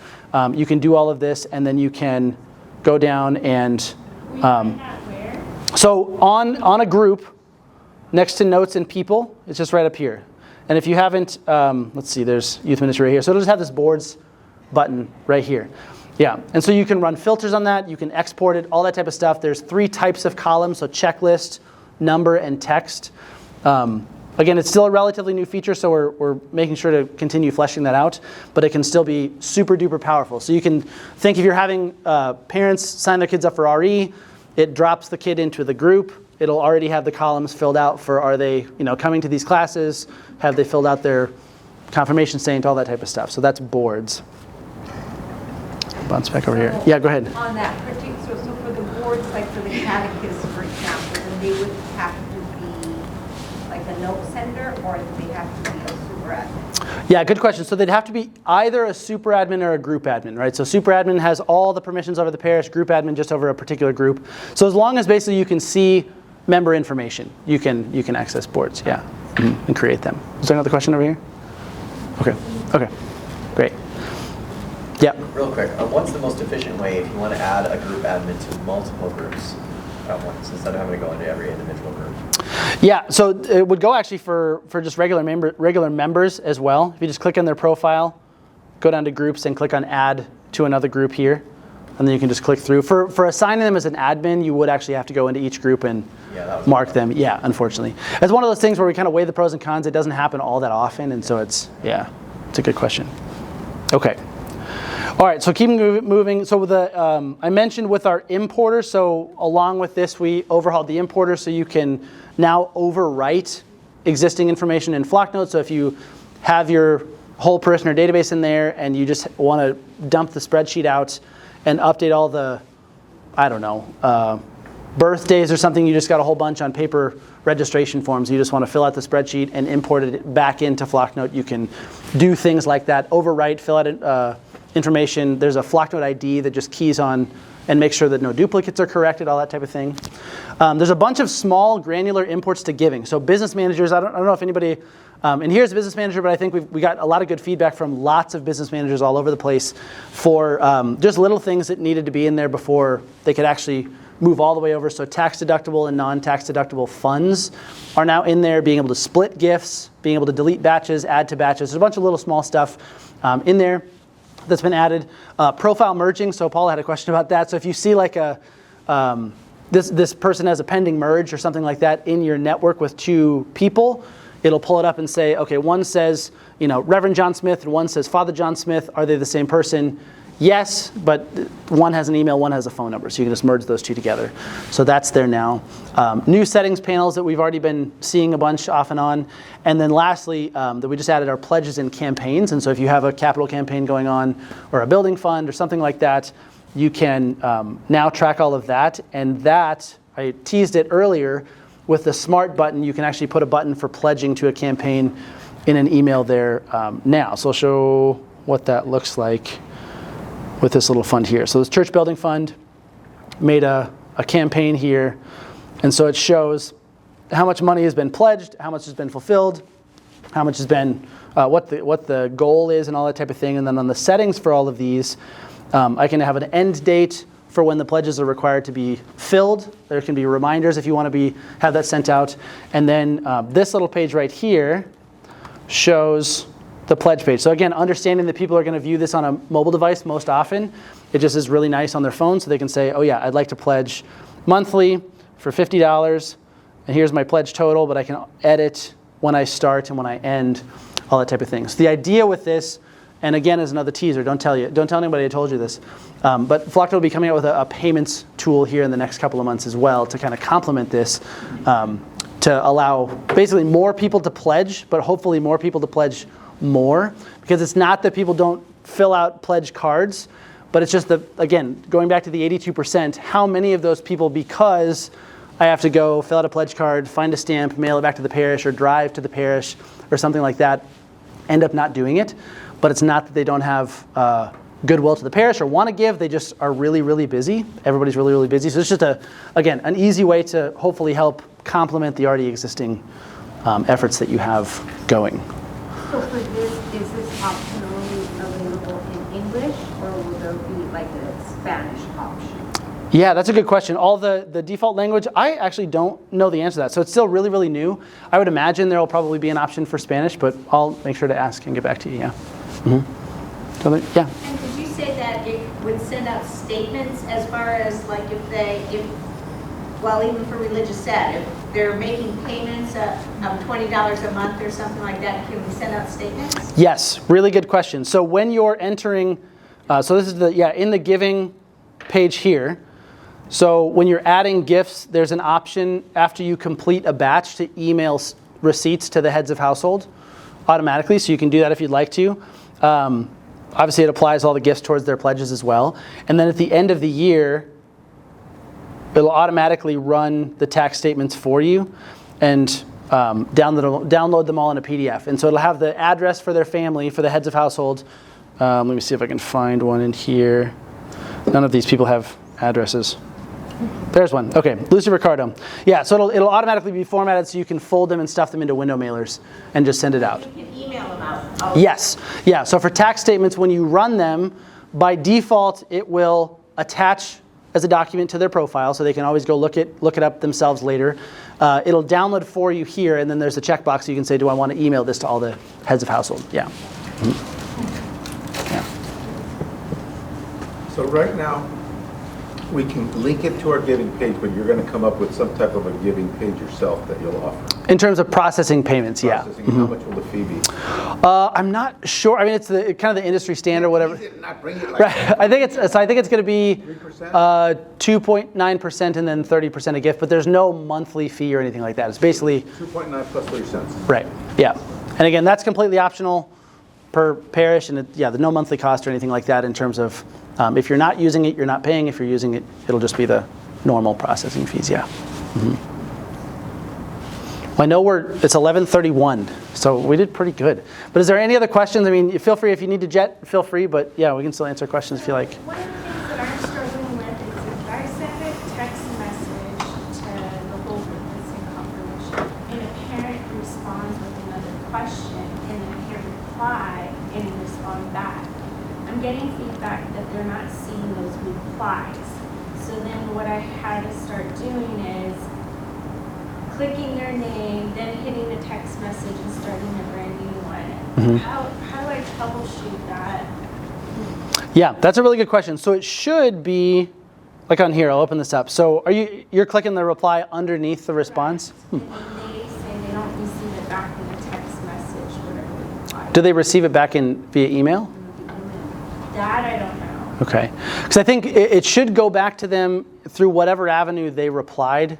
You can do all of this, and then you can go down and so on a group, next to notes and people, it's just right up here. And if you haven't, let's see, there's youth ministry right here. So it'll just have this boards button right here. Yeah, and so you can run filters on that. You can export it, all that type of stuff. There's 3 types of columns, so checklist, number, and text. Again, it's still a relatively new feature, so we're making sure to continue fleshing that out, but it can still be super duper powerful. So you can think if you're having parents sign their kids up for RE, it drops the kid into the group. It'll already have the columns filled out for are they coming to these classes, have they filled out their confirmation saint, all that type of stuff. So that's boards. bounce back over here. Yeah, go ahead. On that particular, so for the boards, like for the catechist, for example, then they would have to be like a note sender, or do they have to be a super admin? Yeah, good question. So they'd have to be either a super admin or a group admin, right? So super admin has all the permissions over the parish, group admin just over a particular group. So as long as basically you can see member information, you can access boards, yeah, and create them. Is there another question over here? Okay, great. Yeah. Real quick, what's the most efficient way if you want to add a group admin to multiple groups at once instead of having to go into every individual group? Yeah, so it would go actually for just regular members as well. If you just click on their profile, go down to groups and click on add to another group here, and then you can just click through. For assigning them as an admin, you would actually have to go into each group and mark them. Yeah, unfortunately. It's one of those things where we kind of weigh the pros and cons. It doesn't happen all that often, and so it's a good question. Okay. All right, so keep moving. So I mentioned with our importer, so along with this, we overhauled the importer so you can now overwrite existing information in Flocknote. So if you have your whole parishioner database in there and you just want to dump the spreadsheet out and update all the, birthdays or something, you just got a whole bunch on paper registration forms. You just want to fill out the spreadsheet and import it back into Flocknote. You can do things like that, overwrite, fill out information. There's a Flocknote ID that just keys on and makes sure that no duplicates are corrected, all that type of thing. There's a bunch of small granular imports to giving. So business managers, I don't know if anybody in here is a business manager, but I think we got a lot of good feedback from lots of business managers all over the place for just little things that needed to be in there before they could actually move all the way over. So tax deductible and non-tax deductible funds are now in there, being able to split gifts, being able to delete batches, add to batches. There's a bunch of little small stuff in there that's been added. Profile merging, so Paula had a question about that. So if you see like this person has a pending merge or something like that in your network with two people, it'll pull it up and say, okay, one says, Reverend John Smith and one says Father John Smith. Are they the same person? Yes, but one has an email, one has a phone number, so you can just merge those two together. So that's there now. New settings panels that we've already been seeing a bunch off and on. And then lastly, that we just added our pledges and campaigns. And so if you have a capital campaign going on or a building fund or something like that, you can now track all of that. And that, I teased it earlier, with the smart button, you can actually put a button for pledging to a campaign in an email there now. So I'll show what that looks like with this little fund here. So this church building fund made a campaign here. And so it shows how much money has been pledged, how much has been fulfilled, how much has been, what the goal is and all that type of thing. And then on the settings for all of these, I can have an end date for when the pledges are required to be filled. There can be reminders if you want to have that sent out. And then this little page right here shows the pledge page. So again, understanding that people are going to view this on a mobile device most often, it just is really nice on their phone so they can say, oh yeah, I'd like to pledge monthly for $50, and here's my pledge total, but I can edit when I start and when I end, all that type of thing. So the idea with this, and again is another teaser, don't tell anybody I told you this, but Flocknote will be coming out with a payments tool here in the next couple of months as well to kind of complement this, to allow basically more people to pledge, but hopefully more people to pledge more, because it's not that people don't fill out pledge cards, but it's just that, again, going back to the 82%, how many of those people, because I have to go fill out a pledge card, find a stamp, mail it back to the parish, or drive to the parish, or something like that, end up not doing it. But it's not that they don't have goodwill to the parish or want to give, they just are really, really busy. Everybody's really, really busy. So it's just, again, an easy way to hopefully help complement the already existing efforts that you have going. So for this, is this optionally available in English, or will there be like a Spanish option? Yeah, that's a good question. All the default language, I actually don't know the answer to that. So it's still really, really new. I would imagine there will probably be an option for Spanish, but I'll make sure to ask and get back to you, yeah. Mm-hmm. Yeah. And did you say that it would send out statements as far as like even for religious ed, if they're making payments of $20 a month or something like that, can we send out statements? Yes, really good question. So when you're entering, so this is in the giving page here. So when you're adding gifts, there's an option after you complete a batch to email receipts to the heads of household automatically. So you can do that if you'd like to. obviously it applies all the gifts towards their pledges as well. And then at the end of the year, it'll automatically run the tax statements for you and download them all in a PDF. And so it'll have the address for their family, for the heads of household. Let me see if I can find one in here. None of these people have addresses. There's one. Okay, Lucy Ricardo. Yeah, so it'll automatically be formatted so you can fold them and stuff them into window mailers and just send it out. You can email them out. Yes. Yeah, so for tax statements, when you run them, by default, it will attach as a document to their profile, so they can always go look it up themselves later. It'll download for you here, and then there's a checkbox so you can say, do I want to email this to all the heads of household? Yeah. Yeah. So right now, we can link it to our giving page, but you're going to come up with some type of a giving page yourself that you'll offer. In terms of processing payments, yeah. How much will the fee be? I'm not sure. I mean, it's kind of the industry standard, whatever. Not bring it like Right. I think it's going to be 3%? 2.9% and then 30% a gift, but there's no monthly fee or anything like that. It's basically 2.9 plus 30 cents. right. Yeah. And again, that's completely optional per parish, and there's no monthly cost or anything like that in terms of if you're not using it, you're not paying. If you're using it, it'll just be the normal processing fees. Yeah. Well, I know it's 11:31, so we did pretty good. But is there any other questions? I mean, feel free if you need to jet, feel free. But yeah, we can still answer questions if you like. One of the things that I'm struggling with is if I send a text message to the whole witnessing confirmation, and a parent responds with another question, and then I hear reply and respond back, I'm getting feedback that they're not seeing those replies. So then what I had to start doing is clicking their name, then hitting the text message and starting a brand new one. How do I troubleshoot that? Yeah, that's a really good question. So it should be, like on here, I'll open this up. So you're clicking the reply underneath the response? And then they say they don't receive it back in the text message, whatever the reply. Do they receive it back via email? That I don't know. Okay. Because I think it should go back to them through whatever avenue they replied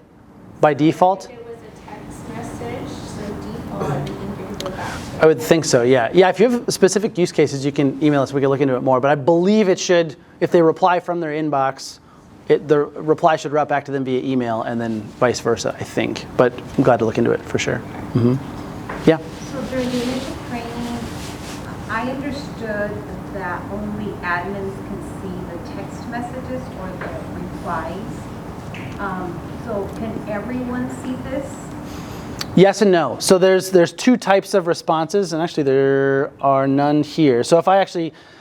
by default. If it was a text message, so default, everything can go back to I would think so, yeah. Yeah, if you have specific use cases, you can email us. We can look into it more. But I believe it should, if they reply from their inbox, the reply should route back to them via email and then vice versa, I think. But I'm glad to look into it for sure. Yeah. So during the initial training, I understood that only admins can see the text messages or the replies. So can everyone see this? Yes and no. So there's two types of responses, and actually there are none here. So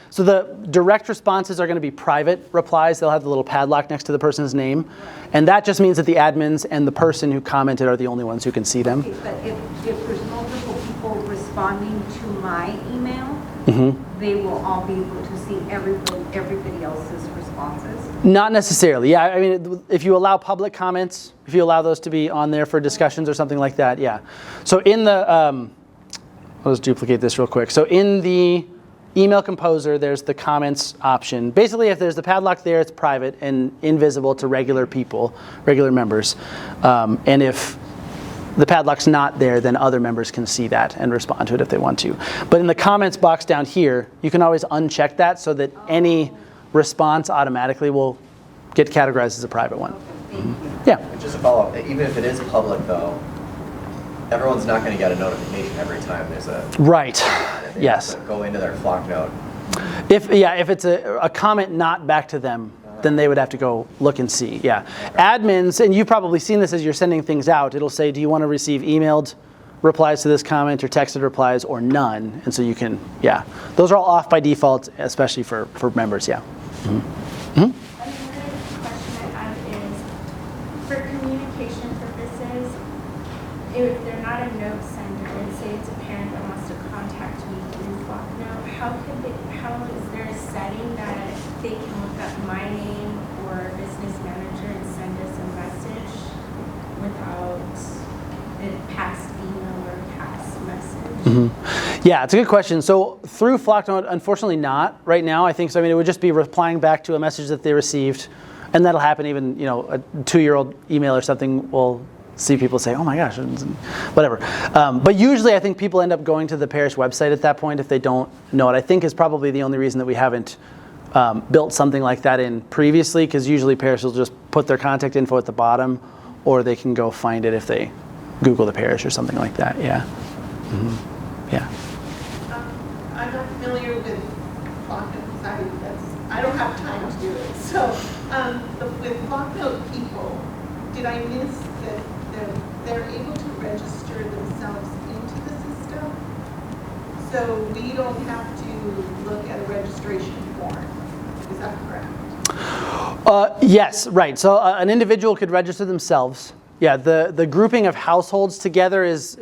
so the direct responses are going to be private replies. They'll have the little padlock next to the person's name, and that just means that the admins and the person who commented are the only ones who can see them. Okay, but if there's multiple people responding to my email, they will all be able to see everybody else's responses? Not necessarily. Yeah, I mean, if you allow public comments, if you allow those to be on there for discussions or something like that, yeah. So in the, let's duplicate this real quick. So in the email composer, there's the comments option. Basically, if there's the padlock there, it's private and invisible to regular people, regular members. And if the padlock's not there, then other members can see that and respond to it if they want to. But in the comments box down here, you can always uncheck that so that any response automatically will get categorized as a private one. Yeah. Just a follow-up, even if it is public though, everyone's not going to get a notification every time there's a right. They Yes. have to go into their Flocknote. If it's a comment not back to them, then they would have to go look and see. Yeah. Admins, and you've probably seen this as you're sending things out, it'll say, do you want to receive emailed replies to this comment or texted replies or none? And so you can, yeah. Those are all off by default, especially for members, yeah. Another question I have is, for communication purposes, if they're not a note sender, and say it's a parent that wants to contact me through Flocknote, how is there a setting that they can look up my name or business manager and send us a message without a past email or past message? Yeah, it's a good question. So through Flocknote, unfortunately not right now. I think so. I mean, it would just be replying back to a message that they received, and that'll happen even, a 2-year-old email or something will see people say, oh my gosh, whatever. But usually I think people end up going to the parish website at that point if they don't know it. I think is probably the only reason that we haven't built something like that in previously, because usually parishes will just put their contact info at the bottom, or they can go find it if they Google the parish or something like that. Yeah. Mm-hmm. Yeah. I'm not familiar with Flocknote because I don't have time to do it. So with Flocknote people, did I miss that they're able to register themselves into the system? So we don't have to look at a registration form. Is that correct? Yes, right. So an individual could register themselves. Yeah, the grouping of households together is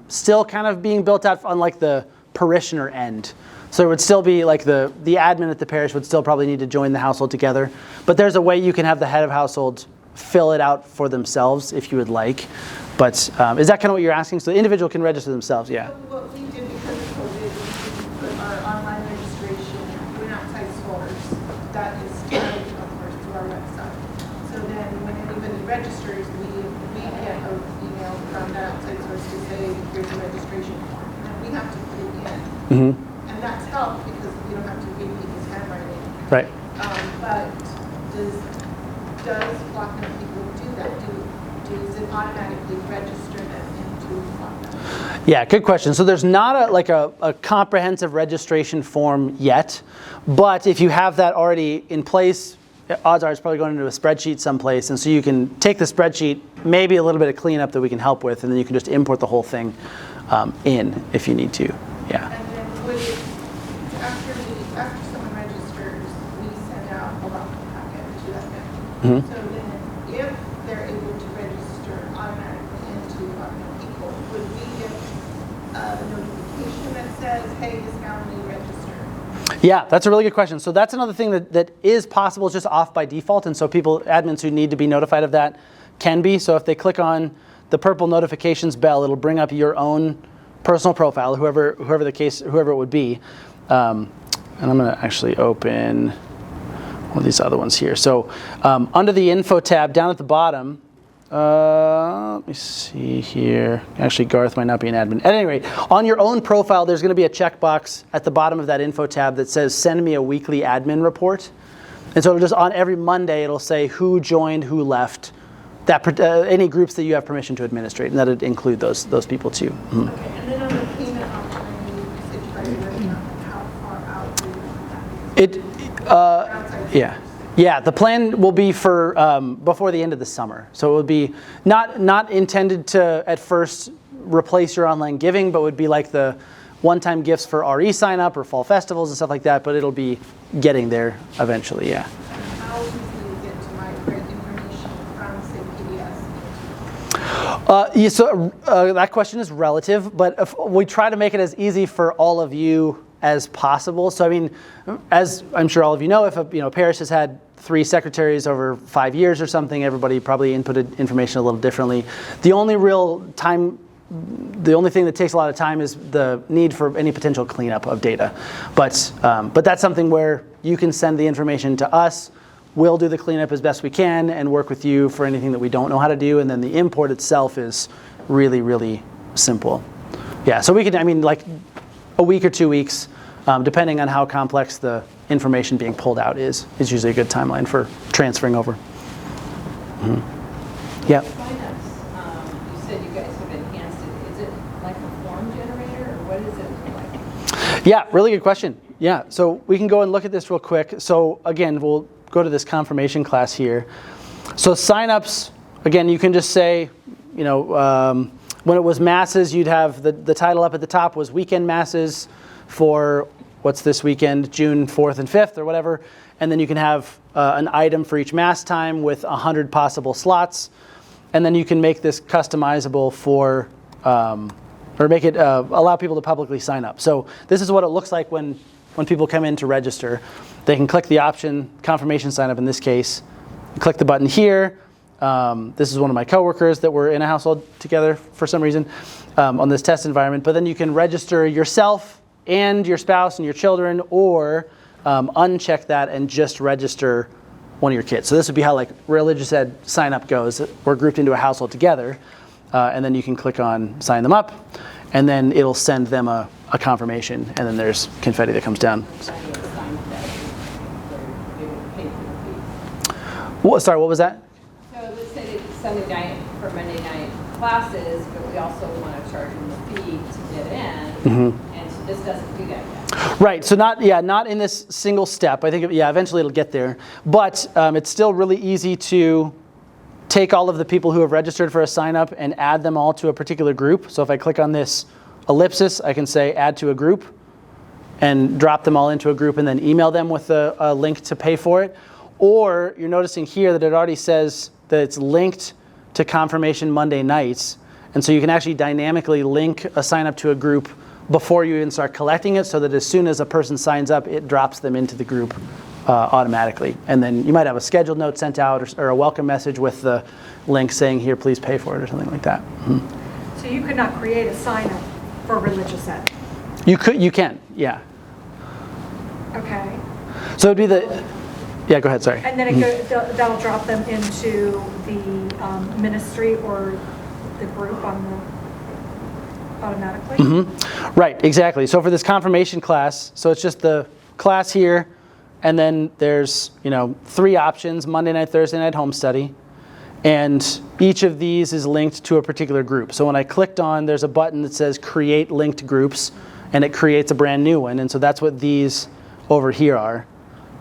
still kind of being built out on like the parishioner end. So it would still be like the admin at the parish would still probably need to join the household together. But there's a way you can have the head of household fill it out for themselves if you would like. But is that kind of what you're asking? So the individual can register themselves, yeah. So what we did because of COVID, we put our online registration through an outside source that is tied, of course, to our website. So then when anybody registers, we get an email from that outside source to say, here's a registration form. And we have to put it in. Mm-hmm. And that's helped because we don't have to read people's handwriting. Right. But does Flocknote people do that? Does it automatically register them into Flocknote? Yeah, good question. So there's not a comprehensive registration form yet, but if you have that already in place, odds are it's probably going into a spreadsheet someplace, and so you can take the spreadsheet, maybe a little bit of cleanup that we can help with, and then you can just import the whole thing in if you need to. Yeah. And then would it, after someone registers, we send out a welcome packet to that family. Mm-hmm. So then if they're able to register automatically into Flocknote people, would we get a notification that says, hey, this family registered? Yeah, that's a really good question. So that's another thing that is possible, it's just off by default, and so admins who need to be notified of that can be. So if they click on the purple notifications bell, it'll bring up your own personal profile, whoever it would be. And I'm going to actually open one of these other ones here. So under the info tab down at the bottom, let me see here. Actually, Garth might not be an admin. At any rate, on your own profile, there's going to be a checkbox at the bottom of that info tab that says send me a weekly admin report. And so just on every Monday, it'll say who joined, who left, any groups that you have permission to administrate, and that would include those people too. Mm-hmm. Okay, and then on the payment option, you said you guys are working on how far out do you want that? Yeah. Yeah, the plan will be for before the end of the summer. So it would be not intended to at first replace your online giving, but would be like the one-time gifts for RE sign up or fall festivals and stuff like that, but it'll be getting there eventually, yeah. How easy is it to migrate information from, say, PDS? So that question is relative, but if we try to make it as easy for all of you as possible. So I mean, as I'm sure all of you know, if a parish has had 3 secretaries over 5 years or something, everybody probably inputted information a little differently. The only thing that takes a lot of time is the need for any potential cleanup of data. But that's something where you can send the information to us. We'll do the cleanup as best we can and work with you for anything that we don't know how to do. And then the import itself is really, really simple. Yeah, so we can, like a week or 2 weeks, depending on how complex the information being pulled out is usually a good timeline for transferring over. Mm-hmm. Yeah. You said you guys have enhanced it. Is it like a form generator, or what is it like? Yeah, really good question. Yeah, so we can go and look at this real quick. So again, we'll go to this confirmation class here. So signups, again, you can just say, when it was masses, you'd have the title up at the top was weekend masses for what's this weekend, June 4th and 5th or whatever. And then you can have an item for each mass time with 100 possible slots. And then you can make this customizable for, or make it allow people to publicly sign up. So this is what it looks like when people come in to register. They can click the option, confirmation sign up in this case, click the button here. This is one of my coworkers that were in a household together for some reason on this test environment. But then you can register yourself and your spouse and your children, or uncheck that and just register one of your kids. So this would be how like religious ed sign up goes. We're grouped into a household together. and then you can click on sign them up, and then it'll send them a confirmation, and then there's confetti that comes down. Sorry, what was that? So let's say that Sunday night for Monday night classes, but we also want to charge them the fee to get in, and so this doesn't do that yet. Right, so not in this single step. I think, eventually it'll get there. But it's still really easy to take all of the people who have registered for a sign up and add them all to a particular group. So if I click on this ellipsis, I can say add to a group and drop them all into a group and then email them with a link to pay for it. Or you're noticing here that it already says that it's linked to confirmation Monday nights. And so you can actually dynamically link a sign up to a group before you even start collecting it, so that as soon as a person signs up, it drops them into the group automatically. And then you might have a scheduled note sent out or a welcome message with the link saying, here, please pay for it, or something like that. So you could not create a sign up for religious ed? You can, yeah. Okay. So it'd be yeah, go ahead, sorry. And then that'll drop them into the ministry or the group automatically? Right, exactly. So for this confirmation class, so it's just the class here, and then there's 3 options: Monday night, Thursday night home study, and each of these is linked to a particular group. So when I clicked on, there's a button that says create linked groups, and it creates a brand new one. And so that's what these over here are.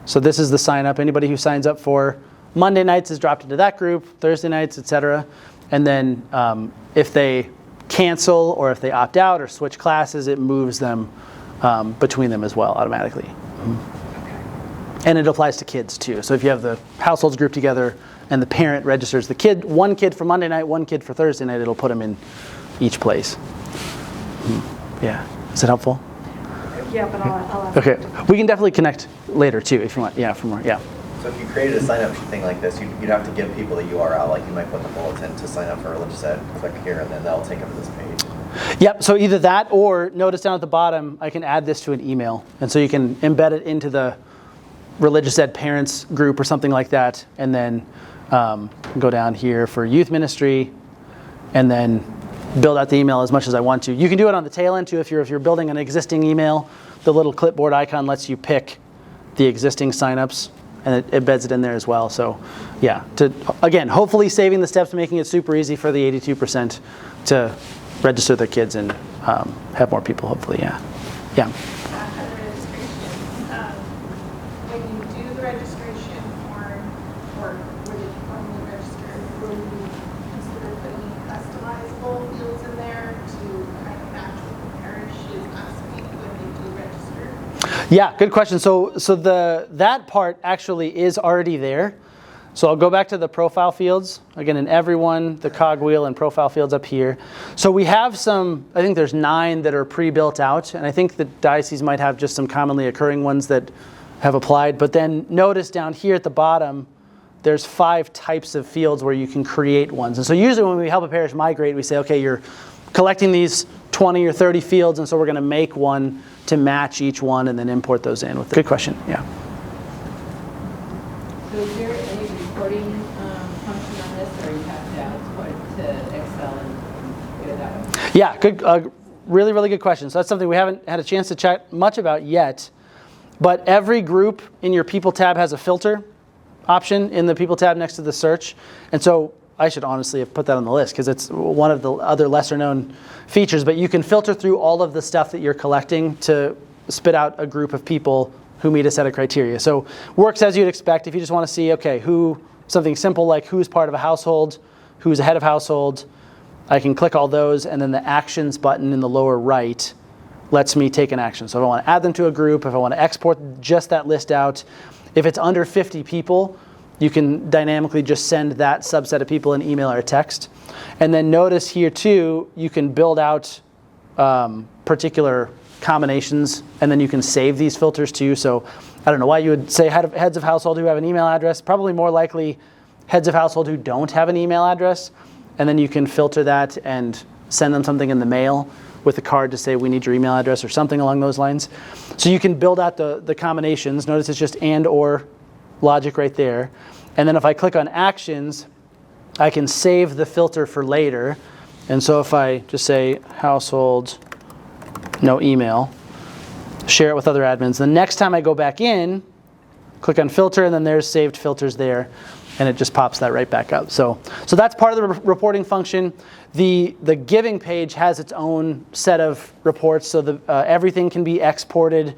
So this is the sign up. Anybody who signs up for Monday nights is dropped into that group, Thursday nights, etc. And then if they cancel or if they opt out or switch classes, it moves them between them as well automatically. And it applies to kids too. So if you have the households grouped together and the parent registers the kid, one kid for Monday night, one kid for Thursday night, it'll put them in each place. Yeah, is that helpful? Yeah, but I'll ask. Okay, we can definitely connect later too if you want. Yeah, for more. Yeah. So if you created a sign-up thing like this, you'd have to give people the URL. Like you might put in the bulletin to sign up for religious ed, click here, and then they'll take them to this page. Yep, so either that or notice down at the bottom, I can add this to an email. And so you can embed it into the religious ed parents group or something like that. And then go down here for youth ministry and then build out the email as much as I want to. You can do it on the tail end too. If you're building an existing email, the little clipboard icon lets you pick the existing signups, and it embeds it in there as well. So yeah, again, hopefully saving the steps, making it super easy for the 82% to register their kids and have more people, hopefully, yeah. Yeah. When you do the registration form, or when you formally register, will you consider putting customizable fields in there to kind of match what the parish is asking when they do register? Yeah, good question. So that part actually is already there. So I'll go back to the profile fields. Again, in everyone, the cogwheel and profile fields up here. So we have some, I think there's 9 that are pre-built out, and I think the diocese might have just some commonly occurring ones that have applied. But then notice down here at the bottom, there's 5 types of fields where you can create ones. And so usually when we help a parish migrate, we say, okay, you're collecting these 20 or 30 fields, and so we're going to make one to match each one and then import those in. Good question, yeah. So is there any recording function on this, or you have to output it to Excel and get it that way? Yeah, good, really, really good question. So that's something we haven't had a chance to chat much about yet. But every group in your People tab has a filter option in the People tab next to the search. And so I should honestly have put that on the list because it's one of the other lesser known features. But you can filter through all of the stuff that you're collecting to spit out a group of people who meet a set of criteria. So works as you'd expect. If you just want to see, okay, something simple like who's part of a household, who's a head of household, I can click all those, and then the actions button in the lower right lets me take an action. So if I want to add them to a group, if I want to export just that list out, if it's under 50 people, you can dynamically just send that subset of people an email or a text. And then notice here too, you can build out particular combinations, and then you can save these filters too. So I don't know why you would say heads of household who have an email address, probably more likely heads of household who don't have an email address. And then you can filter that and send them something in the mail with a card to say we need your email address or something along those lines. So you can build out the combinations. Notice it's just and or logic right there. And then if I click on actions, I can save the filter for later. And so if I just say household, no email, share it with other admins, the next time I go back in, click on filter, and then there's saved filters there, and it just pops that right back up. So that's part of the reporting function. The giving page has its own set of reports, so everything can be exported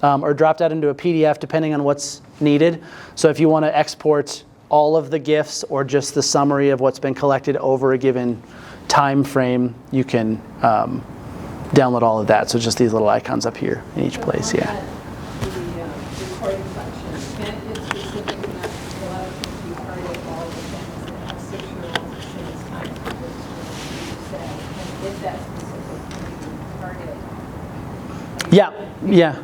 or dropped out into a PDF depending on what's needed. So if you want to export all of the gifts or just the summary of what's been collected over a given time frame, you can download all of that. So just these little icons up here in each place, yeah. The recording function, can't it specific enough to allow it to be part of all the things that a 6-year-old student's time to say, and if that specific can be part of? Yeah.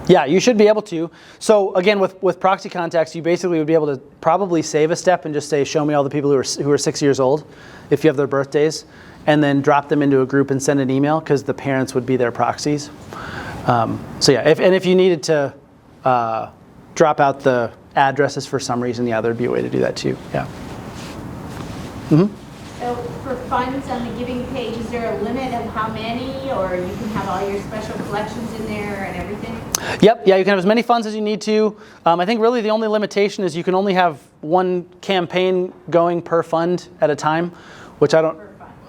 Yeah, you should be able to. So again, with proxy contacts, you basically would be able to probably save a step and just say, show me all the people who are 6 years old, if you have their birthdays, and then drop them into a group and send an email, because the parents would be their proxies. So yeah, if you needed to drop out the addresses for some reason, yeah, there'd be a way to do that too. Yeah. So for funds on the giving page, is there a limit of how many, or you can have all your special collections in there and everything? Yep, yeah, you can have as many funds as you need to. I think really the only limitation is you can only have one campaign going per fund at a time, which I don't,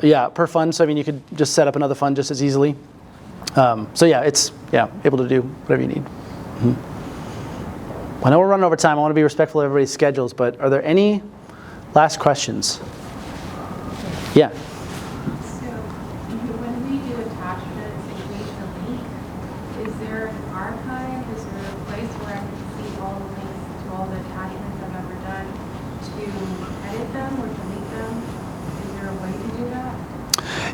yeah, per fund. So I mean, you could just set up another fund just as easily. So yeah, it's able to do whatever you need. I know we're running over time. I want to be respectful of everybody's schedules, but are there any last questions? Yeah. So when we do attachments and create a link, is there an archive? Is there a place where I can see all the links to all the attachments I've ever done to edit them or delete them? Is there a way to do that?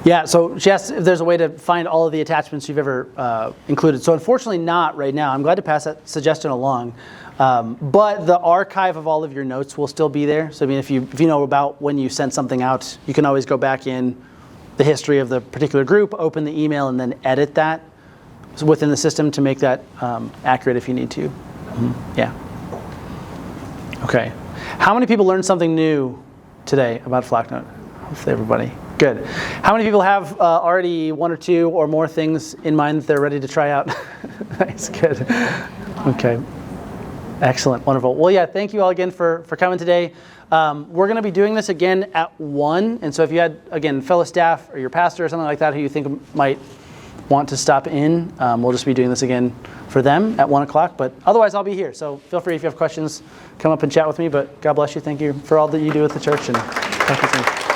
Yeah, so she asked if there's a way to find all of the attachments you've ever included. So unfortunately not right now. I'm glad to pass that suggestion along. But the archive of all of your notes will still be there. So I mean, if you know about when you sent something out, you can always go back in the history of the particular group, open the email, and then edit that within the system to make that accurate if you need to. Yeah. Okay. How many people learned something new today about Flocknote? Hopefully everybody. Good. How many people have already one or two or more things in mind that they're ready to try out? Nice, good. Okay. Excellent, wonderful. Well, yeah, thank you all again for coming today. We're going to be doing this again at 1. And so if you had, again, fellow staff or your pastor or something like that who you think might want to stop in, we'll just be doing this again for them at 1 o'clock. But otherwise, I'll be here. So feel free, if you have questions, come up and chat with me. But God bless you. Thank you for all that you do with the church. And talk to you soon.